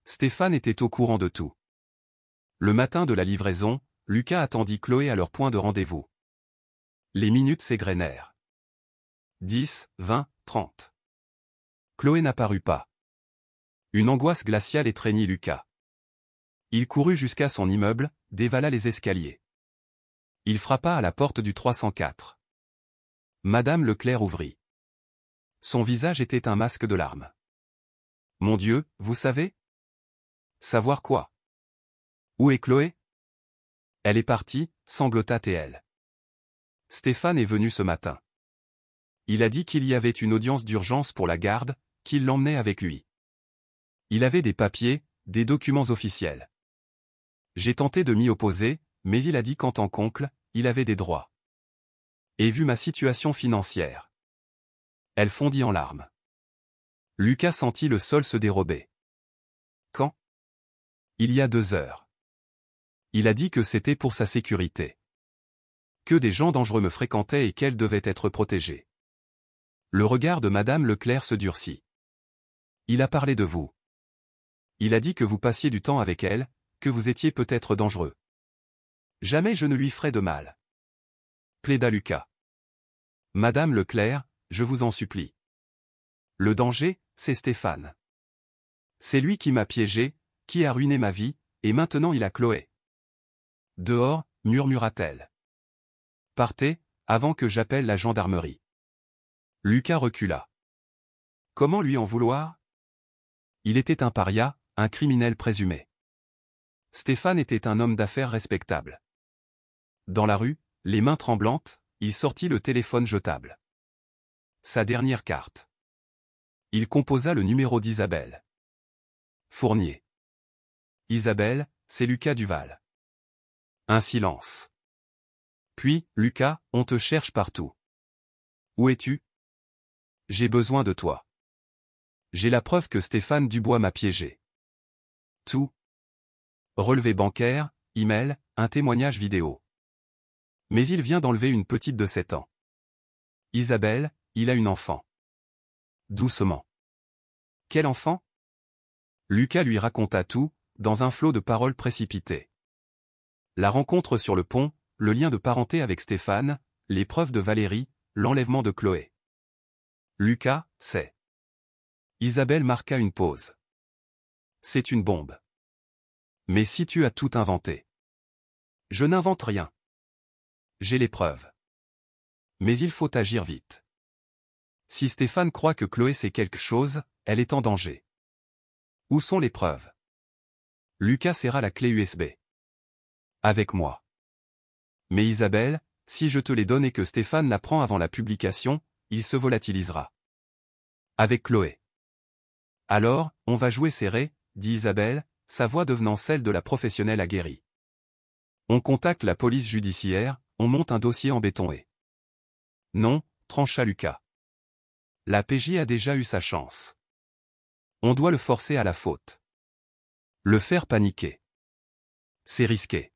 Stéphane était au courant de tout. Le matin de la livraison, Lucas attendit Chloé à leur point de rendez-vous. Les minutes s'égrenèrent. 10, 20, 30. Chloé n'apparut pas. Une angoisse glaciale étreignit Lucas. Il courut jusqu'à son immeuble, dévala les escaliers. Il frappa à la porte du 304. Madame Leclerc ouvrit. Son visage était un masque de larmes. « Mon Dieu, vous savez ? » ?»« Savoir quoi ? » ?»« Où est Chloé ? » ?»« Elle est partie, » sanglota-t-elle. « Stéphane est venu ce matin. Il a dit qu'il y avait une audience d'urgence pour la garde, qu'il l'emmenait avec lui. Il avait des papiers, des documents officiels. J'ai tenté de m'y opposer, mais il a dit qu'en tant qu'oncle, il avait des droits. Et vu ma situation financière. Elle fondit en larmes. Lucas sentit le sol se dérober. Quand? Il y a 2 heures. Il a dit que c'était pour sa sécurité. Que des gens dangereux me fréquentaient et qu'elle devait être protégée. Le regard de Madame Leclerc se durcit. Il a parlé de vous. Il a dit que vous passiez du temps avec elle, que vous étiez peut-être dangereux. Jamais je ne lui ferai de mal. Plaida Lucas. Madame Leclerc, je vous en supplie. Le danger, c'est Stéphane. C'est lui qui m'a piégé, qui a ruiné ma vie, et maintenant il a Chloé. Dehors, murmura-t-elle. Partez, avant que j'appelle la gendarmerie. Lucas recula. Comment lui en vouloir? Il était un paria, un criminel présumé. Stéphane était un homme d'affaires respectable. Dans la rue, les mains tremblantes, il sortit le téléphone jetable. Sa dernière carte. Il composa le numéro d'Isabelle. Fournier. Isabelle, c'est Lucas Duval. Un silence. Puis, Lucas, on te cherche partout. Où es-tu? J'ai besoin de toi. J'ai la preuve que Stéphane Dubois m'a piégé. Tout. Relevé bancaire, email, un témoignage vidéo. Mais il vient d'enlever une petite de 7 ans. Isabelle, il a une enfant. Doucement. Quel enfant? Lucas lui raconta tout, dans un flot de paroles précipitées. La rencontre sur le pont, le lien de parenté avec Stéphane, les preuves de Valérie, l'enlèvement de Chloé. Lucas, c'est. Isabelle marqua une pause. C'est une bombe. Mais si tu as tout inventé. Je n'invente rien. J'ai les preuves. Mais il faut agir vite. Si Stéphane croit que Chloé sait quelque chose, elle est en danger. Où sont les preuves? Lucas serra la clé USB. Avec moi. Mais Isabelle, si je te les donne et que Stéphane la prend avant la publication, il se volatilisera. Avec Chloé. Alors, on va jouer serré, dit Isabelle, sa voix devenant celle de la professionnelle aguerrie. On contacte la police judiciaire, on monte un dossier en bétonné. Non, trancha Lucas. La PJ a déjà eu sa chance. On doit le forcer à la faute. Le faire paniquer. C'est risqué.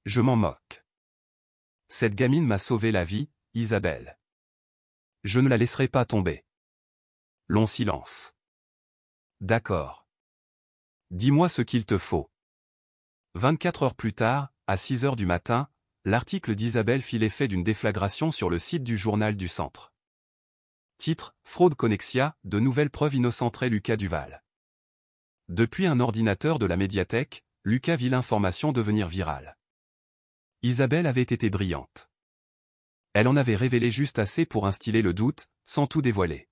Je m'en moque. Cette gamine m'a sauvé la vie, Isabelle. Je ne la laisserai pas tomber. Long silence. D'accord. Dis-moi ce qu'il te faut. 24 heures plus tard, à 6 heures du matin, l'article d'Isabelle fit l'effet d'une déflagration sur le site du journal du Centre. Titre, Fraude Connexia, de nouvelles preuves innocenteraient Lucas Duval. Depuis un ordinateur de la médiathèque, Lucas vit l'information devenir virale. Isabelle avait été brillante. Elle en avait révélé juste assez pour instiller le doute, sans tout dévoiler.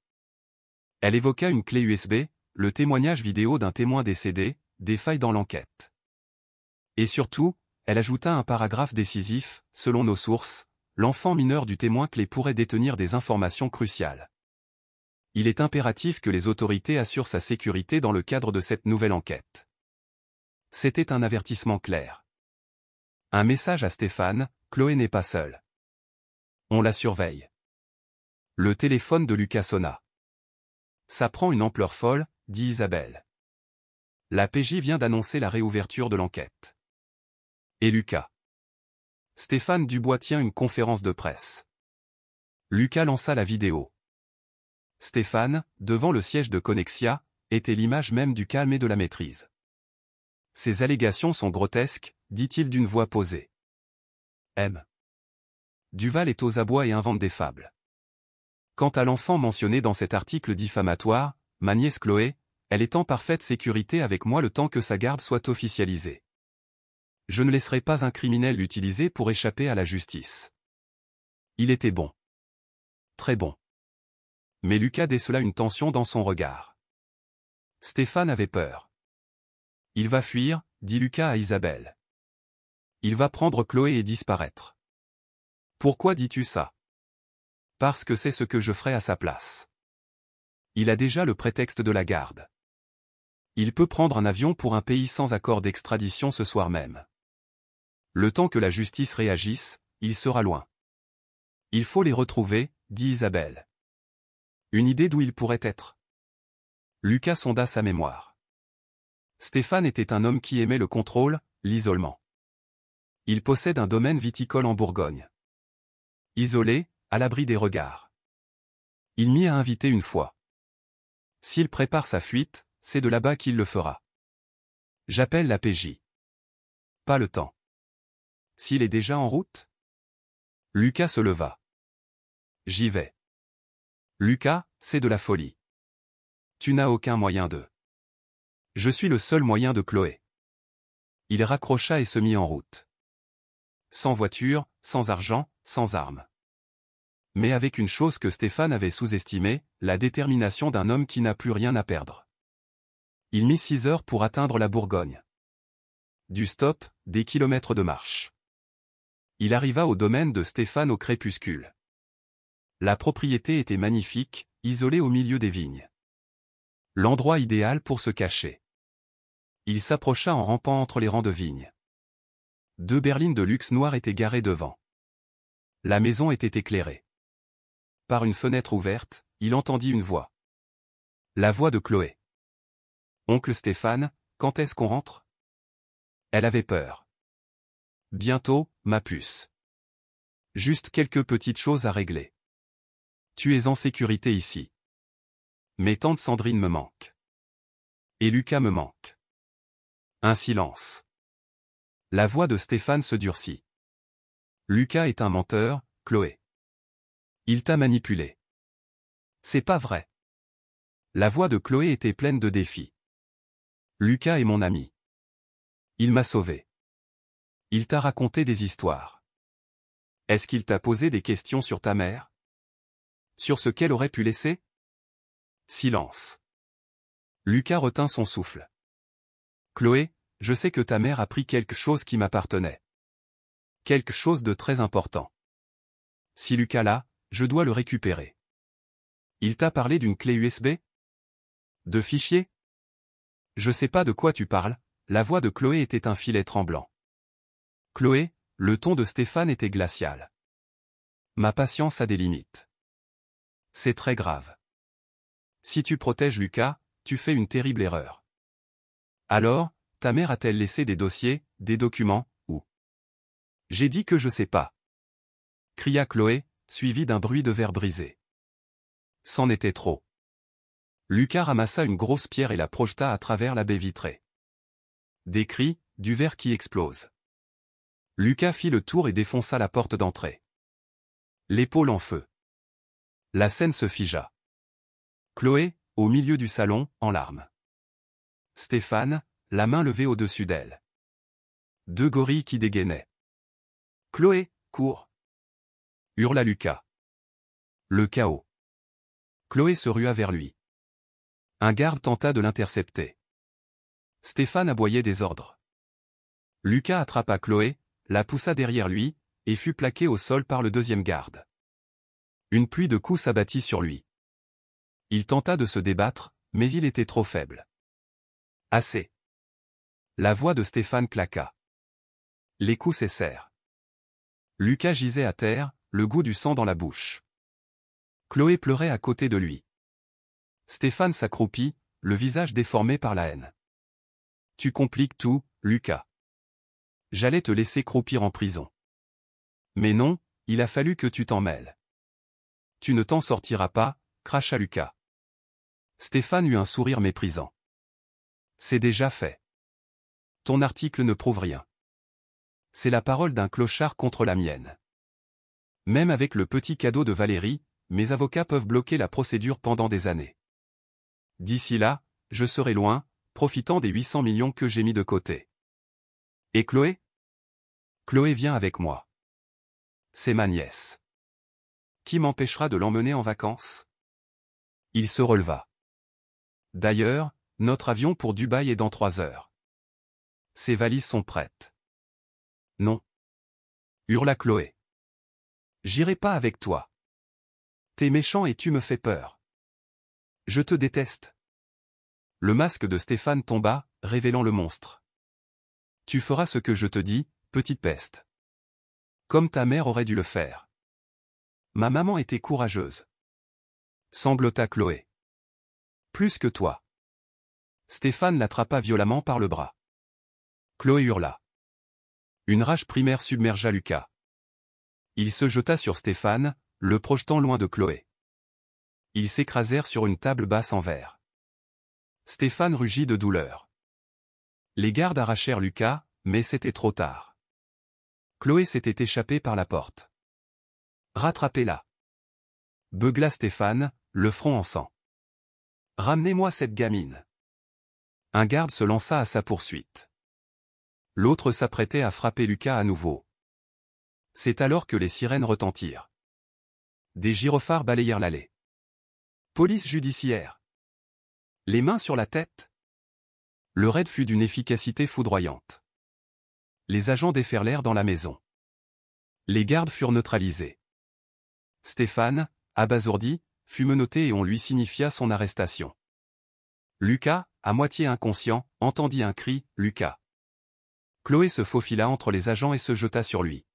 Elle évoqua une clé USB, le témoignage vidéo d'un témoin décédé, des failles dans l'enquête. Et surtout, elle ajouta un paragraphe décisif, selon nos sources, l'enfant mineur du témoin clé pourrait détenir des informations cruciales. Il est impératif que les autorités assurent sa sécurité dans le cadre de cette nouvelle enquête. C'était un avertissement clair. Un message à Stéphane, Chloé n'est pas seule. On la surveille. Le téléphone de Lucas sonna. Ça prend une ampleur folle, dit Isabelle. La PJ vient d'annoncer la réouverture de l'enquête. Et Lucas. Stéphane Dubois tient une conférence de presse. Lucas lança la vidéo. Stéphane, devant le siège de Connexia, était l'image même du calme et de la maîtrise. Ces allégations sont grotesques, dit-il d'une voix posée. M. Duval est aux abois et invente des fables. Quant à l'enfant mentionné dans cet article diffamatoire, ma nièce Chloé, elle est en parfaite sécurité avec moi le temps que sa garde soit officialisée. Je ne laisserai pas un criminel l'utiliser pour échapper à la justice. Il était bon. Très bon. Mais Lucas décela une tension dans son regard. Stéphane avait peur. Il va fuir, dit Lucas à Isabelle. Il va prendre Chloé et disparaître. Pourquoi dis-tu ça? Parce que c'est ce que je ferai à sa place. Il a déjà le prétexte de la garde. Il peut prendre un avion pour un pays sans accord d'extradition ce soir même. Le temps que la justice réagisse, il sera loin. Il faut les retrouver, dit Isabelle. Une idée d'où il pourrait être. Lucas sonda sa mémoire. Stéphane était un homme qui aimait le contrôle, l'isolement. Il possède un domaine viticole en Bourgogne. Isolé, à l'abri des regards. Il m'y a invité une fois. S'il prépare sa fuite, c'est de là-bas qu'il le fera. J'appelle la PJ. Pas le temps. S'il est déjà en route? Lucas se leva. J'y vais. Lucas, c'est de la folie. Tu n'as aucun moyen de. Je suis le seul moyen de Chloé. Il raccrocha et se mit en route. Sans voiture, sans argent, sans armes. Mais avec une chose que Stéphane avait sous-estimée, la détermination d'un homme qui n'a plus rien à perdre. Il mit 6 heures pour atteindre la Bourgogne. Du stop, des kilomètres de marche. Il arriva au domaine de Stéphane au crépuscule. La propriété était magnifique, isolée au milieu des vignes. L'endroit idéal pour se cacher. Il s'approcha en rampant entre les rangs de vignes. 2 berlines de luxe noires étaient garées devant. La maison était éclairée. Par une fenêtre ouverte, il entendit une voix. La voix de Chloé. Oncle Stéphane, quand est-ce qu'on rentre? Elle avait peur. Bientôt, ma puce. Juste quelques petites choses à régler. Tu es en sécurité ici. Mais tante Sandrine me manque. Et Lucas me manque. Un silence. La voix de Stéphane se durcit. Lucas est un menteur, Chloé. Il t'a manipulé. C'est pas vrai. La voix de Chloé était pleine de défis. Lucas est mon ami. Il m'a sauvé. Il t'a raconté des histoires. Est-ce qu'il t'a posé des questions sur ta mère? Sur ce qu'elle aurait pu laisser? Silence. Lucas retint son souffle. Chloé, je sais que ta mère a pris quelque chose qui m'appartenait. Quelque chose de très important. Si Lucas l'a, je dois le récupérer. Il t'a parlé d'une clé USB? De fichiers? Je sais pas de quoi tu parles, la voix de Chloé était un filet tremblant. Chloé, le ton de Stéphane était glacial. Ma patience a des limites. C'est très grave. Si tu protèges Lucas, tu fais une terrible erreur. Alors, ta mère a-t-elle laissé des dossiers, des documents, ou? J'ai dit que je sais pas. Cria Chloé, suivi d'un bruit de verre brisé. C'en était trop. Lucas ramassa une grosse pierre et la projeta à travers la baie vitrée. Des cris, du verre qui explose. Lucas fit le tour et défonça la porte d'entrée. L'épaule en feu. La scène se figea. Chloé, au milieu du salon, en larmes. Stéphane, la main levée au-dessus d'elle. 2 gorilles qui dégainaient. Chloé, cours! Hurla Lucas. Le chaos. Chloé se rua vers lui. Un garde tenta de l'intercepter. Stéphane aboyait des ordres. Lucas attrapa Chloé, la poussa derrière lui, et fut plaqué au sol par le 2e garde. Une pluie de coups s'abattit sur lui. Il tenta de se débattre, mais il était trop faible. Assez. La voix de Stéphane claqua. Les coups cessèrent. Lucas gisait à terre, le goût du sang dans la bouche. Chloé pleurait à côté de lui. Stéphane s'accroupit, le visage déformé par la haine. Tu compliques tout, Lucas. J'allais te laisser croupir en prison. Mais non, il a fallu que tu t'en mêles. Tu ne t'en sortiras pas, cracha Lucas. Stéphane eut un sourire méprisant. C'est déjà fait. Ton article ne prouve rien. C'est la parole d'un clochard contre la mienne. Même avec le petit cadeau de Valérie, mes avocats peuvent bloquer la procédure pendant des années. D'ici là, je serai loin, profitant des 800 millions que j'ai mis de côté. Et Chloé? Chloé vient avec moi. C'est ma nièce. Qui m'empêchera de l'emmener en vacances? Il se releva. D'ailleurs, notre avion pour Dubaï est dans 3 heures. Ses valises sont prêtes. Non. Hurla Chloé. J'irai pas avec toi. T'es méchant et tu me fais peur. Je te déteste. Le masque de Stéphane tomba, révélant le monstre. « Tu feras ce que je te dis, petite peste. Comme ta mère aurait dû le faire. » Ma maman était courageuse. Sanglota Chloé. Plus que toi. Stéphane l'attrapa violemment par le bras. Chloé hurla. Une rage primaire submergea Lucas. Il se jeta sur Stéphane, le projetant loin de Chloé. Ils s'écrasèrent sur une table basse en verre. Stéphane rugit de douleur. Les gardes arrachèrent Lucas, mais c'était trop tard. Chloé s'était échappée par la porte. Rattrapez-la. Beugla Stéphane, le front en sang. Ramenez-moi cette gamine. Un garde se lança à sa poursuite. L'autre s'apprêtait à frapper Lucas à nouveau. C'est alors que les sirènes retentirent. Des gyrophares balayèrent l'allée. Police judiciaire. Les mains sur la tête. Le raid fut d'une efficacité foudroyante. Les agents déferlèrent dans la maison. Les gardes furent neutralisés. Stéphane, abasourdi, fut menotté et on lui signifia son arrestation. Lucas, à moitié inconscient, entendit un cri, « Lucas !» Chloé se faufila entre les agents et se jeta sur lui.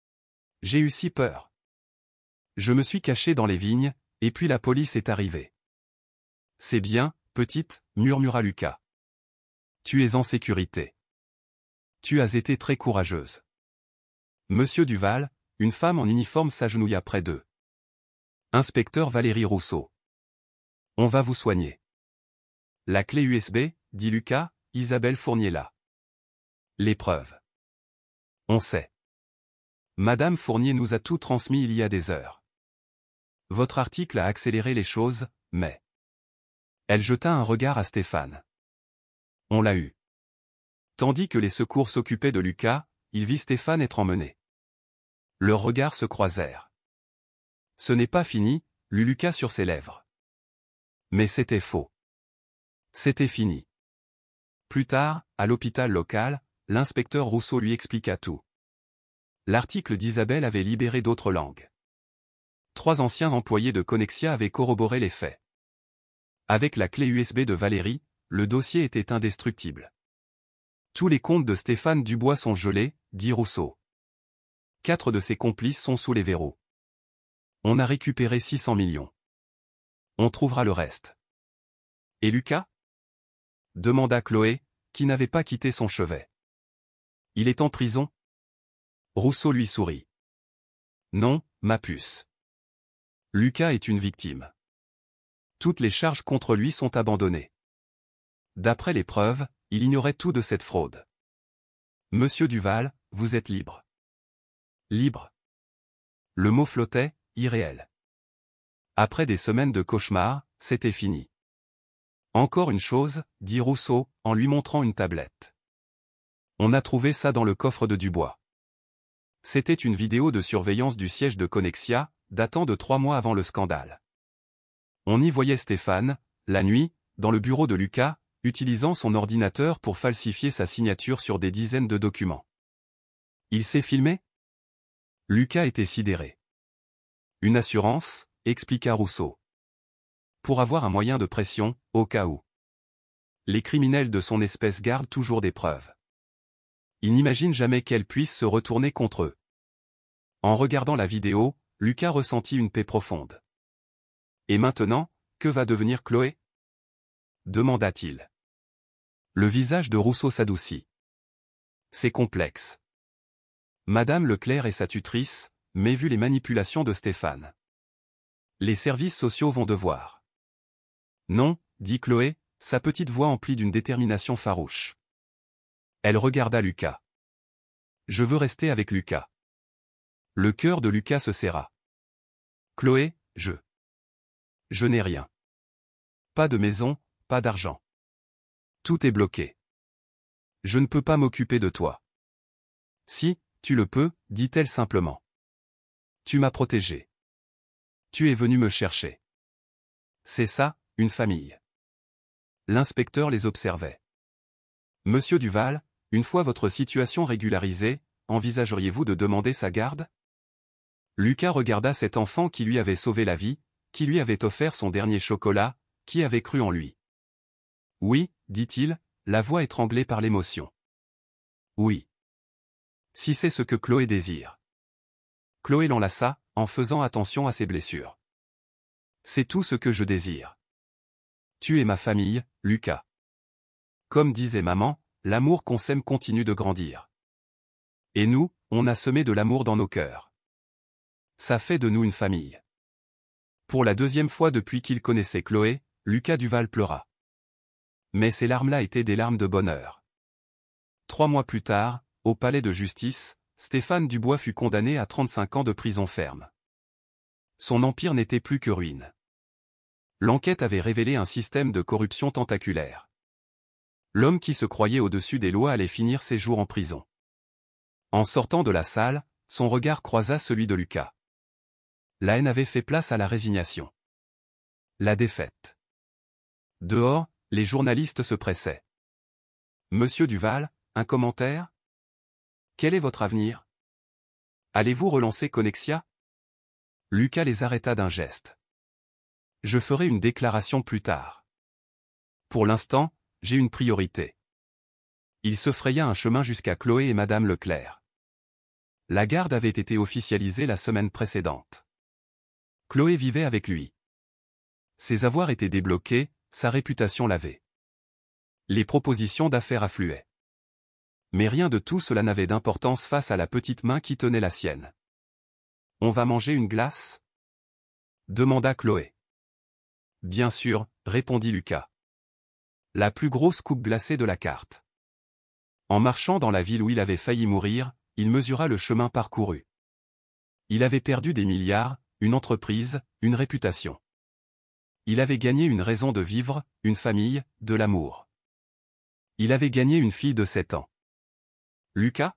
« J'ai eu si peur. Je me suis caché dans les vignes, et puis la police est arrivée. »« C'est bien, petite, » murmura Lucas. « Tu es en sécurité. Tu as été très courageuse. » Monsieur Duval, une femme en uniforme s'agenouilla près d'eux. « Inspecteur Valérie Rousseau. On va vous soigner. » « La clé USB, dit Lucas, Isabelle Fournier là. »« Les preuves. »« On sait. Madame Fournier nous a tout transmis il y a des heures. Votre article a accéléré les choses, mais... » Elle jeta un regard à Stéphane. « On l'a eu. » Tandis que les secours s'occupaient de Lucas, il vit Stéphane être emmené. Leurs regards se croisèrent. « Ce n'est pas fini, » lut Lucas sur ses lèvres. Mais c'était faux. C'était fini. Plus tard, à l'hôpital local, l'inspecteur Rousseau lui expliqua tout. L'article d'Isabelle avait libéré d'autres langues. 3 anciens employés de Connexia avaient corroboré les faits. Avec la clé USB de Valérie, le dossier était indestructible. Tous les comptes de Stéphane Dubois sont gelés, dit Rousseau. 4 de ses complices sont sous les verrous. On a récupéré 600 millions. On trouvera le reste. Et Lucas ? Demanda Chloé, qui n'avait pas quitté son chevet. Il est en prison ? Rousseau lui sourit. Non, ma puce. Lucas est une victime. Toutes les charges contre lui sont abandonnées. D'après les preuves, il ignorait tout de cette fraude. Monsieur Duval, vous êtes libre. Libre. Le mot flottait, irréel. Après des semaines de cauchemars, c'était fini. Encore une chose, dit Rousseau, en lui montrant une tablette. On a trouvé ça dans le coffre de Dubois. C'était une vidéo de surveillance du siège de Connexia, datant de 3 mois avant le scandale. On y voyait Stéphane, la nuit, dans le bureau de Lucas, utilisant son ordinateur pour falsifier sa signature sur des dizaines de documents. Il s'est filmé ? Lucas était sidéré. Une assurance, expliqua Rousseau. Pour avoir un moyen de pression, au cas où. Les criminels de son espèce gardent toujours des preuves. Ils n'imaginent jamais qu'elles puissent se retourner contre eux. En regardant la vidéo, Lucas ressentit une paix profonde. Et maintenant, que va devenir Chloé ? Demanda-t-il. Le visage de Rousseau s'adoucit. C'est complexe. Madame Leclerc est sa tutrice, mais vu les manipulations de Stéphane. Les services sociaux vont devoir. Non, dit Chloé, sa petite voix emplie d'une détermination farouche. Elle regarda Lucas. Je veux rester avec Lucas. Le cœur de Lucas se serra. Chloé, je n'ai rien. Pas de maison, pas d'argent. Tout est bloqué. Je ne peux pas m'occuper de toi. Si, tu le peux, dit-elle simplement. Tu m'as protégé. Tu es venu me chercher. C'est ça, une famille. L'inspecteur les observait. Monsieur Duval, une fois votre situation régularisée, envisageriez-vous de demander sa garde ? Lucas regarda cet enfant qui lui avait sauvé la vie, qui lui avait offert son dernier chocolat, qui avait cru en lui. Oui, dit-il, la voix étranglée par l'émotion. Oui. Si c'est ce que Chloé désire. Chloé l'enlaça, en faisant attention à ses blessures. C'est tout ce que je désire. Tu es ma famille, Lucas. Comme disait maman, l'amour qu'on sème continue de grandir. Et nous, on a semé de l'amour dans nos cœurs. Ça fait de nous une famille. Pour la deuxième fois depuis qu'il connaissait Chloé, Lucas Duval pleura. Mais ces larmes-là étaient des larmes de bonheur. 3 mois plus tard, au palais de justice, Stéphane Dubois fut condamné à 35 ans de prison ferme. Son empire n'était plus que ruine. L'enquête avait révélé un système de corruption tentaculaire. L'homme qui se croyait au-dessus des lois allait finir ses jours en prison. En sortant de la salle, son regard croisa celui de Lucas. La haine avait fait place à la résignation. La défaite. Dehors, les journalistes se pressaient. Monsieur Duval, un commentaire? Quel est votre avenir? Allez-vous relancer Connexia? Lucas les arrêta d'un geste. Je ferai une déclaration plus tard. Pour l'instant, j'ai une priorité. Il se fraya un chemin jusqu'à Chloé et Madame Leclerc. La garde avait été officialisée la semaine précédente. Chloé vivait avec lui. Ses avoirs étaient débloqués, sa réputation lavée. Les propositions d'affaires affluaient. Mais rien de tout cela n'avait d'importance face à la petite main qui tenait la sienne. « On va manger une glace ?» demanda Chloé. « Bien sûr, » répondit Lucas. La plus grosse coupe glacée de la carte. En marchant dans la ville où il avait failli mourir, il mesura le chemin parcouru. Il avait perdu des milliards, une entreprise, une réputation. Il avait gagné une raison de vivre, une famille, de l'amour. Il avait gagné une fille de 7 ans. « Lucas ?»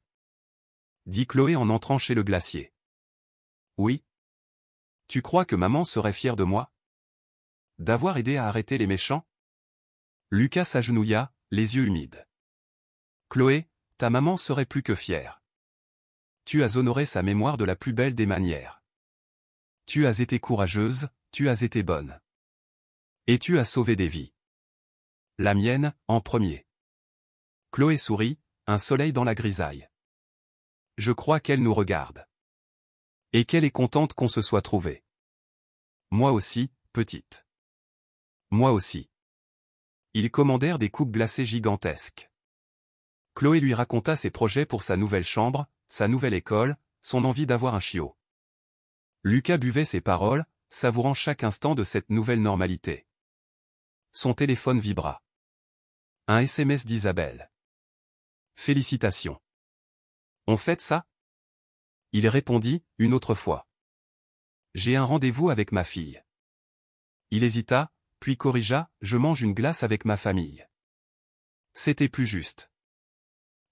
dit Chloé en entrant chez le glacier. « Oui. Tu crois que maman serait fière de moi? D'avoir aidé à arrêter les méchants ?» Lucas s'agenouilla, les yeux humides. « Chloé, ta maman serait plus que fière. Tu as honoré sa mémoire de la plus belle des manières. Tu as été courageuse, tu as été bonne. Et tu as sauvé des vies. La mienne, en premier. » Chloé sourit, un soleil dans la grisaille. Je crois qu'elle nous regarde. Et qu'elle est contente qu'on se soit trouvé. Moi aussi, petite. Moi aussi. Ils commandèrent des coupes glacées gigantesques. Chloé lui raconta ses projets pour sa nouvelle chambre, sa nouvelle école, son envie d'avoir un chiot. Lucas buvait ses paroles, savourant chaque instant de cette nouvelle normalité. Son téléphone vibra. Un SMS d'Isabelle. Félicitations. On fête ça? Il répondit, une autre fois. J'ai un rendez-vous avec ma fille. Il hésita, puis corrigea, je mange une glace avec ma famille. C'était plus juste.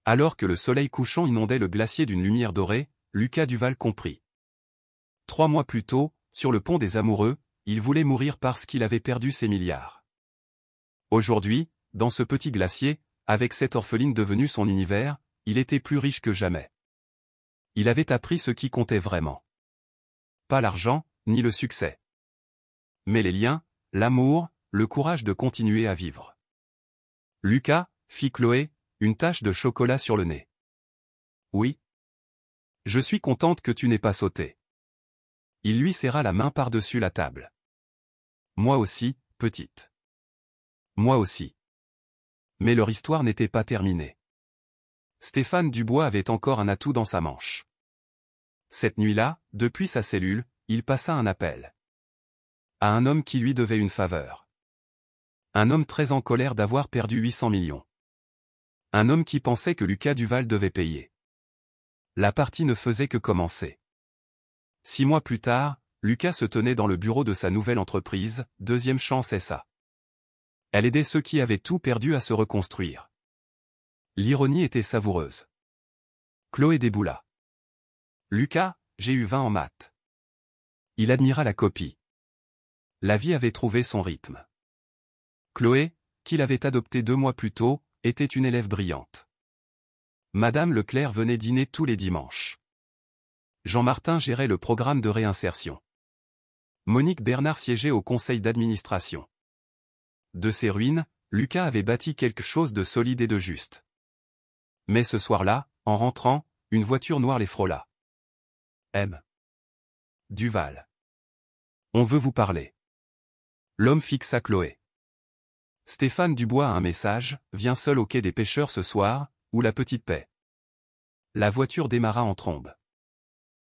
Alors que le soleil couchant inondait le glacier d'une lumière dorée, Lucas Duval comprit. 3 mois plus tôt, sur le pont des Amoureux, il voulait mourir parce qu'il avait perdu ses milliards. Aujourd'hui, dans ce petit glacier, avec cette orpheline devenue son univers, il était plus riche que jamais. Il avait appris ce qui comptait vraiment. Pas l'argent, ni le succès. Mais les liens, l'amour, le courage de continuer à vivre. Lucas, fit Chloé, une tache de chocolat sur le nez. Oui. Je suis contente que tu n'aies pas sauté. Il lui serra la main par-dessus la table. Moi aussi, petite. Moi aussi. Mais leur histoire n'était pas terminée. Stéphane Dubois avait encore un atout dans sa manche. Cette nuit-là, depuis sa cellule, il passa un appel. À un homme qui lui devait une faveur. Un homme très en colère d'avoir perdu 800 millions. Un homme qui pensait que Lucas Duval devait payer. La partie ne faisait que commencer. 6 mois plus tard, Lucas se tenait dans le bureau de sa nouvelle entreprise, Deuxième Chance SA. Elle aidait ceux qui avaient tout perdu à se reconstruire. L'ironie était savoureuse. Chloé déboula. Lucas, j'ai eu 20 en maths. Il admira la copie. La vie avait trouvé son rythme. Chloé, qu'il avait adoptée 2 mois plus tôt, était une élève brillante. Madame Leclerc venait dîner tous les dimanches. Jean-Martin gérait le programme de réinsertion. Monique Bernard siégeait au conseil d'administration. De ces ruines, Lucas avait bâti quelque chose de solide et de juste. Mais ce soir-là, en rentrant, une voiture noire les frôla. M. Duval. On veut vous parler. L'homme fixa Chloé. Stéphane Dubois a un message, viens seul au quai des pêcheurs ce soir, ou la petite paix. La voiture démarra en trombe.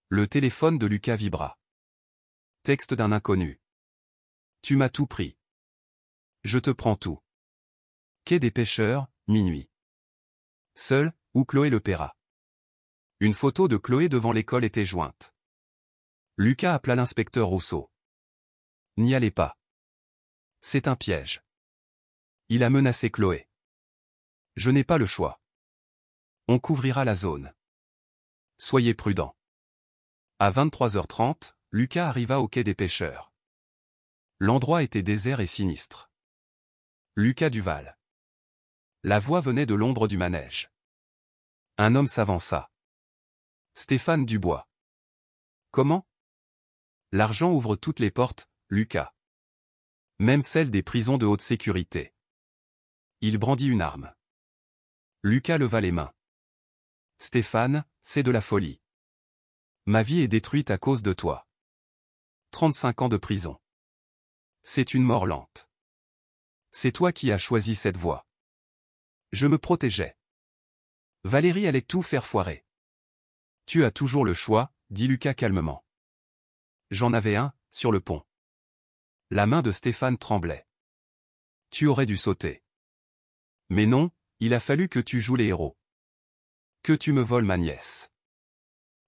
Le téléphone de Lucas vibra. Texte d'un inconnu. Tu m'as tout pris. Je te prends tout. Quai des pêcheurs, minuit. Seul, où Chloé le paiera. Une photo de Chloé devant l'école était jointe. Lucas appela l'inspecteur Rousseau. N'y allez pas. C'est un piège. Il a menacé Chloé. Je n'ai pas le choix. On couvrira la zone. Soyez prudents. À 23h30, Lucas arriva au quai des pêcheurs. L'endroit était désert et sinistre. Lucas Duval. La voix venait de l'ombre du manège. Un homme s'avança. Stéphane Dubois. Comment? L'argent ouvre toutes les portes, Lucas. Même celles des prisons de haute sécurité. Il brandit une arme. Lucas leva les mains. Stéphane, c'est de la folie. Ma vie est détruite à cause de toi. 35 ans de prison. C'est une mort lente. C'est toi qui as choisi cette voie. Je me protégeais. Valérie allait tout faire foirer. Tu as toujours le choix, dit Lucas calmement. J'en avais un, sur le pont. La main de Stéphane tremblait. Tu aurais dû sauter. Mais non, il a fallu que tu joues les héros. Que tu me voles ma nièce.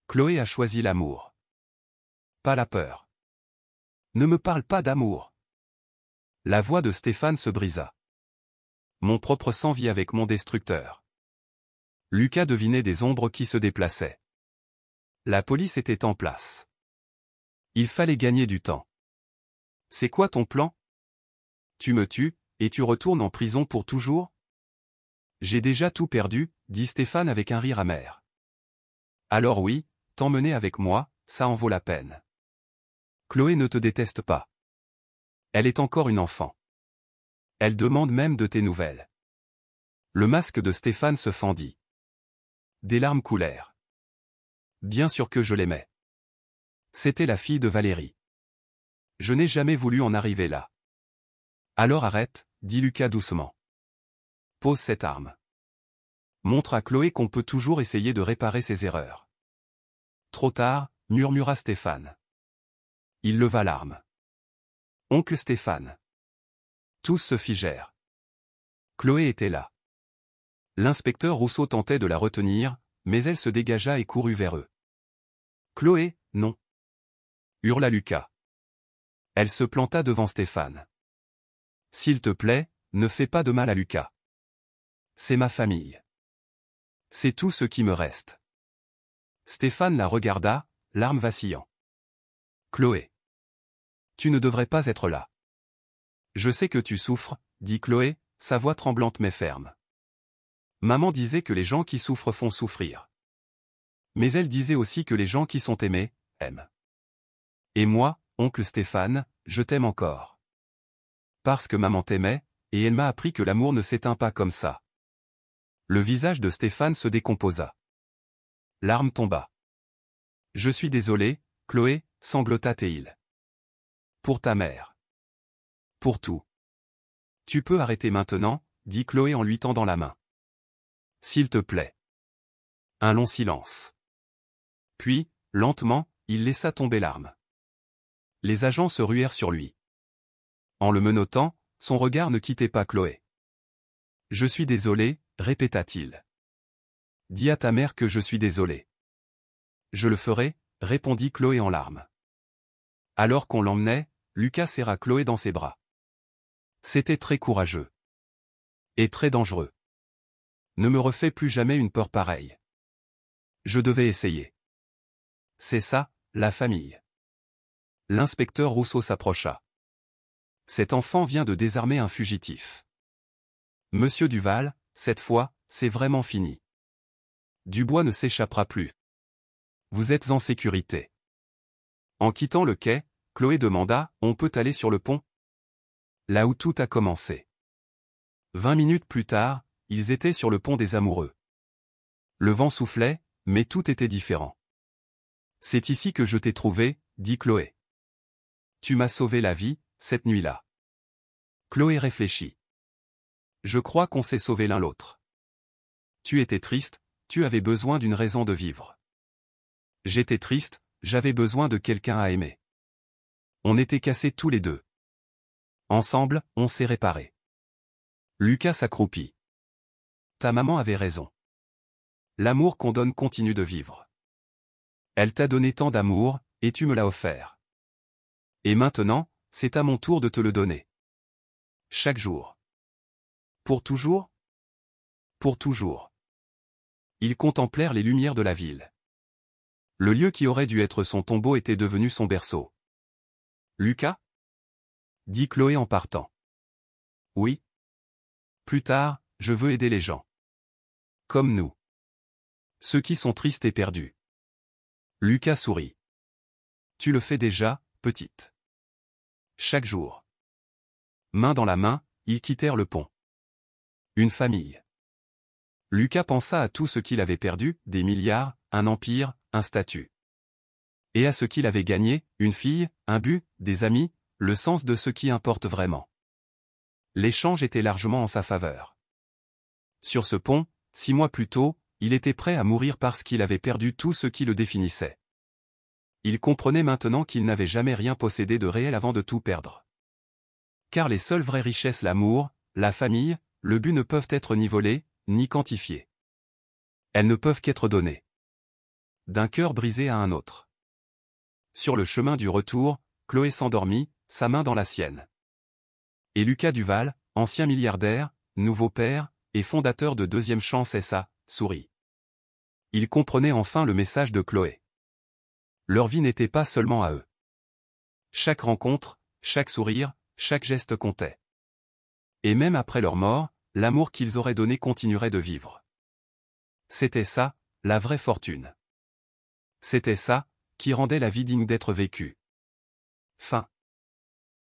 Chloé a choisi l'amour. Pas la peur. Ne me parle pas d'amour. La voix de Stéphane se brisa. Mon propre sang vit avec mon destructeur. Lucas devinait des ombres qui se déplaçaient. La police était en place. Il fallait gagner du temps. C'est quoi ton plan? Tu me tues, et tu retournes en prison pour toujours? J'ai déjà tout perdu, dit Stéphane avec un rire amer. Alors oui, t'emmener avec moi, ça en vaut la peine. Chloé ne te déteste pas. Elle est encore une enfant. Elle demande même de tes nouvelles. Le masque de Stéphane se fendit. Des larmes coulèrent. Bien sûr que je l'aimais. C'était la fille de Valérie. Je n'ai jamais voulu en arriver là. Alors arrête, dit Lucas doucement. Pose cette arme. Montre à Chloé qu'on peut toujours essayer de réparer ses erreurs. Trop tard, murmura Stéphane. Il leva l'arme. Oncle Stéphane. Tous se figèrent. Chloé était là. L'inspecteur Rousseau tentait de la retenir, mais elle se dégagea et courut vers eux. Chloé, non. Hurla Lucas. Elle se planta devant Stéphane. S'il te plaît, ne fais pas de mal à Lucas. C'est ma famille. C'est tout ce qui me reste. Stéphane la regarda, l'arme vacillant. Chloé. Tu ne devrais pas être là. Je sais que tu souffres, dit Chloé, sa voix tremblante mais ferme. Maman disait que les gens qui souffrent font souffrir. Mais elle disait aussi que les gens qui sont aimés, aiment. Et moi, oncle Stéphane, je t'aime encore. Parce que maman t'aimait, et elle m'a appris que l'amour ne s'éteint pas comme ça. Le visage de Stéphane se décomposa. L'arme tomba. Je suis désolé, Chloé, sanglota-t-il. Pour ta mère. Pour tout. Tu peux arrêter maintenant, dit Chloé en lui tendant la main. S'il te plaît. Un long silence. Puis, lentement, il laissa tomber l'arme. Les agents se ruèrent sur lui. En le menottant, son regard ne quittait pas Chloé. Je suis désolé, répéta-t-il. Dis à ta mère que je suis désolé. Je le ferai, répondit Chloé en larmes. Alors qu'on l'emmenait, Lucas serra Chloé dans ses bras. C'était très courageux. Et très dangereux. Ne me refais plus jamais une peur pareille. Je devais essayer. C'est ça, la famille. L'inspecteur Rousseau s'approcha. Cet enfant vient de désarmer un fugitif. Monsieur Duval, cette fois, c'est vraiment fini. Dubois ne s'échappera plus. Vous êtes en sécurité. En quittant le quai, Chloé demanda, on peut aller sur le pont? Là où tout a commencé. 20 minutes plus tard, ils étaient sur le pont des amoureux. Le vent soufflait, mais tout était différent. C'est ici que je t'ai trouvé, dit Chloé. Tu m'as sauvé la vie, cette nuit-là. Chloé réfléchit. Je crois qu'on s'est sauvé l'un l'autre. Tu étais triste, tu avais besoin d'une raison de vivre. J'étais triste, j'avais besoin de quelqu'un à aimer. On était cassés tous les deux. Ensemble, on s'est réparés. Lucas s'accroupit. Ta maman avait raison. L'amour qu'on donne continue de vivre. Elle t'a donné tant d'amour, et tu me l'as offert. Et maintenant, c'est à mon tour de te le donner. Chaque jour. Pour toujours? Pour toujours. Ils contemplèrent les lumières de la ville. Le lieu qui aurait dû être son tombeau était devenu son berceau. Lucas? Dit Chloé en partant. Oui. Plus tard, je veux aider les gens. Comme nous. Ceux qui sont tristes et perdus. Lucas sourit. Tu le fais déjà, petite. Chaque jour. Main dans la main, ils quittèrent le pont. Une famille. Lucas pensa à tout ce qu'il avait perdu, des milliards, un empire, un statut. Et à ce qu'il avait gagné, une fille, un but, des amis, le sens de ce qui importe vraiment. L'échange était largement en sa faveur. Sur ce pont, 6 mois plus tôt, il était prêt à mourir parce qu'il avait perdu tout ce qui le définissait. Il comprenait maintenant qu'il n'avait jamais rien possédé de réel avant de tout perdre. Car les seules vraies richesses, l'amour, la famille, le but ne peuvent être ni volées, ni quantifiées. Elles ne peuvent qu'être données. D'un cœur brisé à un autre. Sur le chemin du retour, Chloé s'endormit, sa main dans la sienne. Et Lucas Duval, ancien milliardaire, nouveau père, et fondateur de Deuxième Chance SA, sourit. Il comprenait enfin le message de Chloé. Leur vie n'était pas seulement à eux. Chaque rencontre, chaque sourire, chaque geste comptait. Et même après leur mort, l'amour qu'ils auraient donné continuerait de vivre. C'était ça, la vraie fortune. C'était ça, qui rendait la vie digne d'être vécue. Fin.